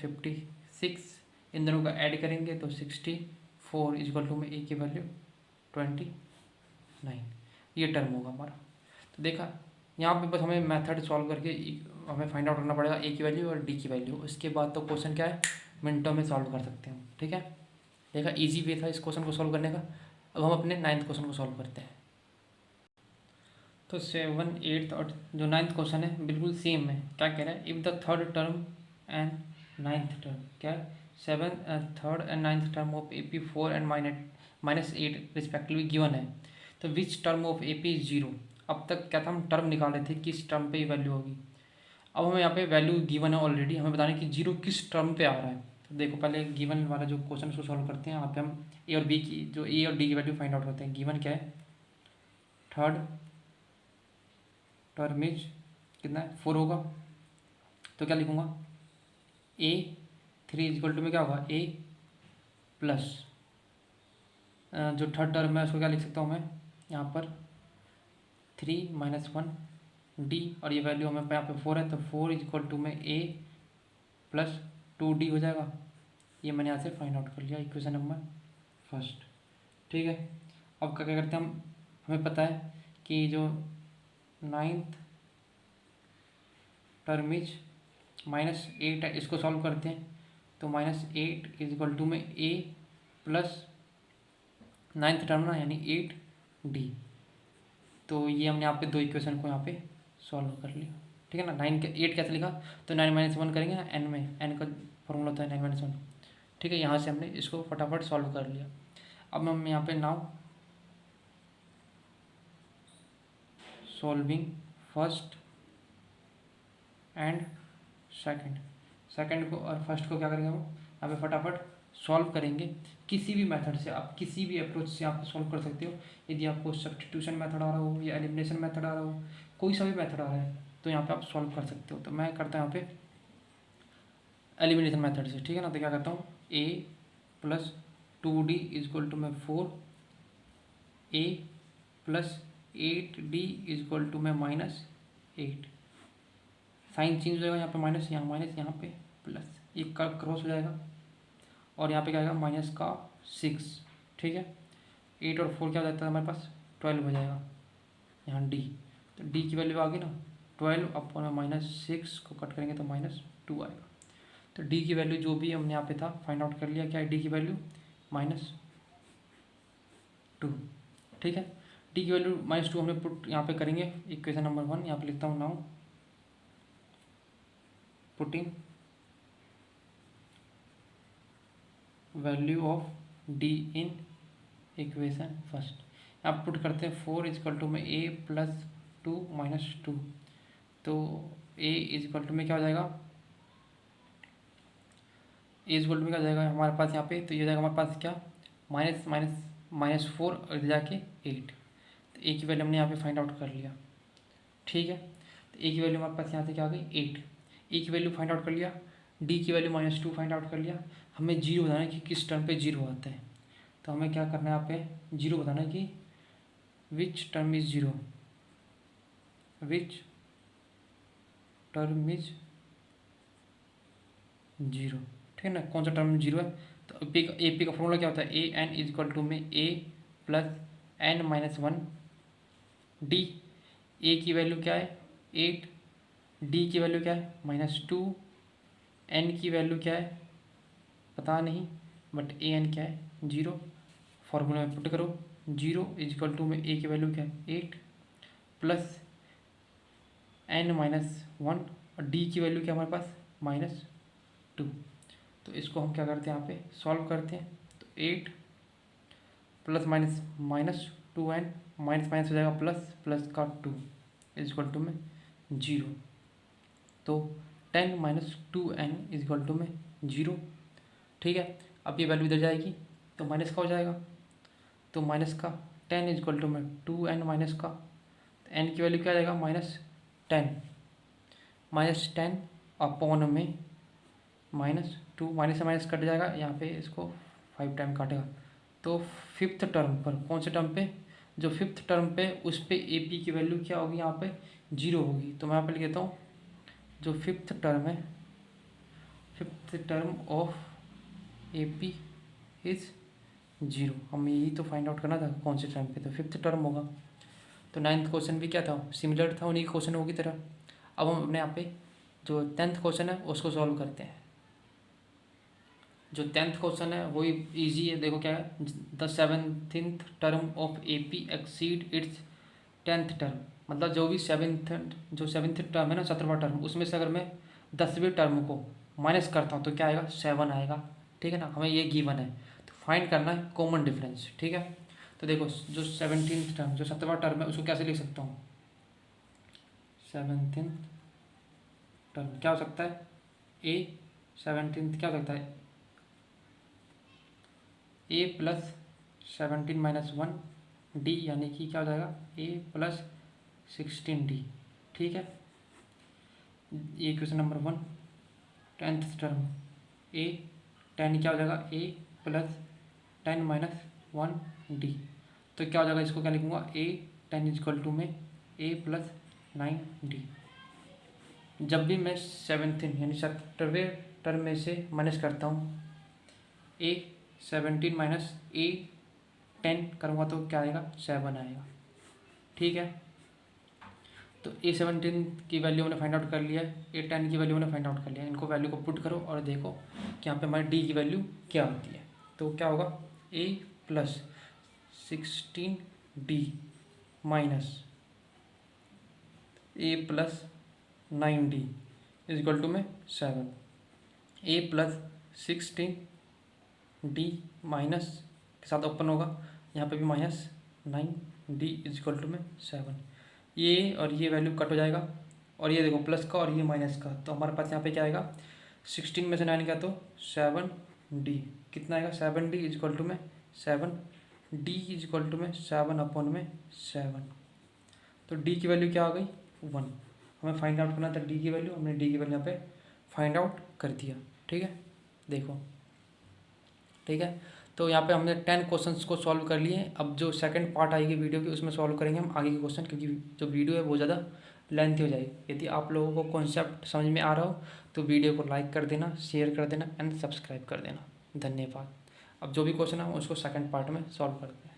6, इन दोनों का ऐड करेंगे तो 64 इजकल टू में ए की वैल्यू 29, ये टर्म होगा हमारा। तो देखा यहाँ पे बस हमें मेथड सॉल्व करके हमें फाइंड आउट करना पड़ेगा ए की वैल्यू और डी की वैल्यू। उसके बाद तो क्वेश्चन क्या है, मिनटों में सॉल्व कर सकते हैं। ठीक है, देखा इजी वे था इस क्वेश्चन को सॉल्व करने का। अब हम अपने 9th क्वेश्चन को सॉल्व करते हैं। तो 7, 8 और जो 9th क्वेश्चन है बिल्कुल सेम है। क्या कह रहा है, if the third term and 9th term, क्या है, 7 third and 9th term of A P 4 and -8 respectively given है, तो which term of A P is 0। अब तक क्या था, हम टर्म निकाल रहे थे किस टर्म पे ये वैल्यू होगी। अब हमें यहाँ पे वैल्यू गिवन है ऑलरेडी, हमें बताना है कि 0 किस टर्म पे आ रहा है। तो देखो पहले गिवन वाला जो क्वेश्चन उसको सॉल्व करते हैं। यहाँ पे हम ए और बी की, जो ए और डी की वैल्यू फाइंड आउट करते हैं। गिवन क्या है, थर्ड टर्म इज कितना है, 4 होगा। तो क्या लिखूँगा, ए 3 इजक्वल टू में क्या होगा, ए प्लस जो थर्ड टर्म है उसको क्या लिख सकता हूँ मैं यहाँ पर 3 - 1 डी, और ये वैल्यू हमें यहाँ पे 4 है, तो 4 इजक्वल टू में ए प्लस 2d हो जाएगा। ये मैंने यहाँ से फाइंड आउट कर लिया, इक्वेशन नंबर फर्स्ट। ठीक है, अब क्या करते हैं हम, हमें पता है कि जो 9th टर्म इज -8 है, इसको सॉल्व करते हैं। तो -8 इजक्वल टू में ए प्लस 9th टर्म ना, यानी 8d। तो ये हमने यहाँ पे दो इक्वेशन को यहाँ पे सॉल्व कर लिया। ठीक है ना, 9 के 8 कैसे लिखा, तो 9 - 1 करेंगे ना, एन में, एन का फॉर्मूला होता है 9 - 1। ठीक है, यहाँ से हमने इसको फटाफट सॉल्व कर लिया। अब हम यहाँ पे now solving first and second को और फर्स्ट को क्या करेंगे हम यहाँ पे फटाफट सॉल्व करेंगे। किसी भी मेथड से, आप किसी भी अप्रोच से आप सॉल्व कर सकते हो। यदि आपको सब्स्टिट्यूशन मेथड आ रहा हो या एलिमिनेशन मेथड आ रहा हो, कोई सा भी मेथड आ रहा है तो यहाँ पे आप सॉल्व कर सकते हो। तो मैं करता हूँ यहाँ पे एलिमिनेशन मेथड से। ठीक है ना, तो क्या करता हूँ, a plus 2d equal to में 4, a plus 8d equal to में -8। साइन चेंज हो जाएगा, यहाँ पे माइनस, यहाँ माइनस, यहाँ पे प्लस, ये क्रॉस हो जाएगा और यहाँ पे क्या आएगा -6। ठीक है, 8 और 4 क्या हो जाता है हमारे पास, 12 हो जाएगा। यहाँ d, तो d की वैल्यू आ गई ना, 12 अपॉन में -6 को कट करेंगे तो -2 आएगा। तो d की वैल्यू जो भी हमने यहाँ पे था फाइंड आउट कर लिया। क्या है d की वैल्यू, -2। ठीक है, d की वैल्यू -2 हमने पुट यहाँ पे करेंगे इक्वेशन नंबर 1। यहाँ पे लिखता हूँ now putting value of d in equation first. आप पुट करते हैं 4 इजक्वल टू में a प्लस 2 - 2। तो a इजक्वल टू में क्या हो जाएगा, a इजक्वल टू में क्या हो जाएगा हमारे पास यहाँ पे, तो ये हो जाएगा हमारे पास क्या, -4 और जाके 8। तो a की वैल्यू हमने यहाँ पे फाइंड आउट कर लिया। ठीक है, तो a की वैल्यू हमारे पास यहाँ से क्या आ गई 8। a की वैल्यू फाइंड आउट कर लिया, d की वैल्यू -2 फाइंड आउट कर लिया। हमें जीरो बताना है कि किस टर्म पे जीरो आता है। तो हमें क्या करना है यहाँ पे, जीरो बताना है कि which term is zero, which term is zero. ठीक है ना, कौन सा टर्म जीरो है, तो ए पी का फॉर्मूला क्या होता है, ए एन इजक्वल टू में ए प्लस n - 1 डी। ए की वैल्यू क्या है 8, डी की वैल्यू क्या है -2, एन की वैल्यू क्या है पता नहीं, बट ए एन क्या है 0। फॉर्मूला में पुट करो, 0 इजक्वल टू में ए की वैल्यू क्या है 8 प्लस n - 1 और डी की वैल्यू क्या हमारे पास -2। तो इसको हम क्या करते हैं यहाँ पे सॉल्व करते हैं। तो 8 प्लस -2n माइनस हो जाएगा प्लस, प्लस का 2 इजक्वल टू में 0। तो 10 - 2n इजक्वल टू में 0। ठीक है, अब ये वैल्यू इधर जाएगी तो माइनस का हो जाएगा, तो माइनस का 10 इजक्वल टू में 2n माइनस का, n की वैल्यू क्या आ जाएगा -10 अपॉन में -2, माइनस से माइनस कट जाएगा, यहाँ पे इसको 5 टाइम काटेगा। तो फिफ्थ टर्म पर, कौन से टर्म पे, जो फिफ्थ टर्म पे उस पे ए पी की वैल्यू क्या होगी यहाँ पे 0 होगी। तो मैं यहाँ पे लिख देता हूँ जो फिफ्थ टर्म है, fifth term of A P is 0। हमें यही तो फाइंड आउट करना था कौन से टाइम पे, तो फिफ्थ टर्म होगा। तो 9th क्वेश्चन भी क्या था, सिमिलर था उन्हीं क्वेश्चन की तरह। अब हम अपने यहाँ पे जो 10th क्वेश्चन है उसको सॉल्व करते हैं। जो 10th क्वेश्चन है वही इजी है। देखो क्या है, the 17th term of A P exceed it's 10th term. मतलब जो भी सेवन्थ टर्म है ना, 17वां टर्म, उसमें से अगर मैं 10वीं टर्म को माइनस करता हूँ तो क्या आएगा, 7 आएगा। ठीक है ना, हमें ये गिवन है। तो फाइंड करना है कॉमन डिफरेंस। ठीक है, तो देखो जो 17th टर्म, जो 17वां टर्म है, उसको कैसे लिख सकता हूँ। 17th टर्म क्या हो सकता है, ए 17th क्या हो सकता है, ए प्लस 17 माइनस 1 डी, यानी कि क्या हो जाएगा ए प्लस 16 डी। ठीक है, ये क्वेश्चन नंबर 1। 10th टर्म ए 10 क्या हो जाएगा, ए प्लस 10 माइनस 1 डी। तो क्या हो जाएगा, इसको क्या लिखूंगा, ए 10 इजक्वल टू में ए प्लस 9 डी। जब भी मैं 17 यानी 17वें टर्म में से माइनस करता हूँ ए 17 माइनस ए 10 करूँगा तो क्या आएगा, 7 आएगा। ठीक है, तो ए 17 की वैल्यू मैंने फाइंड आउट कर लिया है, ए 10 की वैल्यू मैंने फाइंड आउट कर लिया है। इनको वैल्यू को पुट करो और देखो कि यहाँ पे हमारी डी की वैल्यू क्या होती है। तो क्या होगा, a plus 16 d minus a plus 9 D is equal to में 7। ए प्लस 16 डी माइनस के साथ ओपन होगा, यहाँ पे भी minus 9 D is equal to में 7। ये और ये वैल्यू कट हो जाएगा, और ये देखो प्लस का और ये माइनस का, तो हमारे पास यहाँ पे क्या आएगा, 16 में से 9 का तो 7 डी, कितना आएगा 7 डी इज इक्वल टू में 7 डी इज इक्वल टू में 7 अपॉन में 7। तो डी की वैल्यू क्या आ गई, 1। हमें फाइंड आउट करना था डी की वैल्यू, हमने डी की वैल्यू यहाँ पे फाइंड आउट कर दिया। ठीक है, देखो ठीक है, तो यहाँ पे हमने 10 क्वेश्चंस को सॉल्व कर लिए। अब जो सेकंड पार्ट आएगी वीडियो की, उसमें सॉल्व करेंगे हम आगे के क्वेश्चन, क्योंकि जो वीडियो है वो ज़्यादा लेंथी हो जाएगी। यदि आप लोगों को कॉन्सेप्ट समझ में आ रहा हो तो वीडियो को लाइक कर देना, शेयर कर देना एंड सब्सक्राइब कर देना। धन्यवाद। अब जो भी क्वेश्चन है उसको सेकंड पार्ट में सॉल्व करते हैं।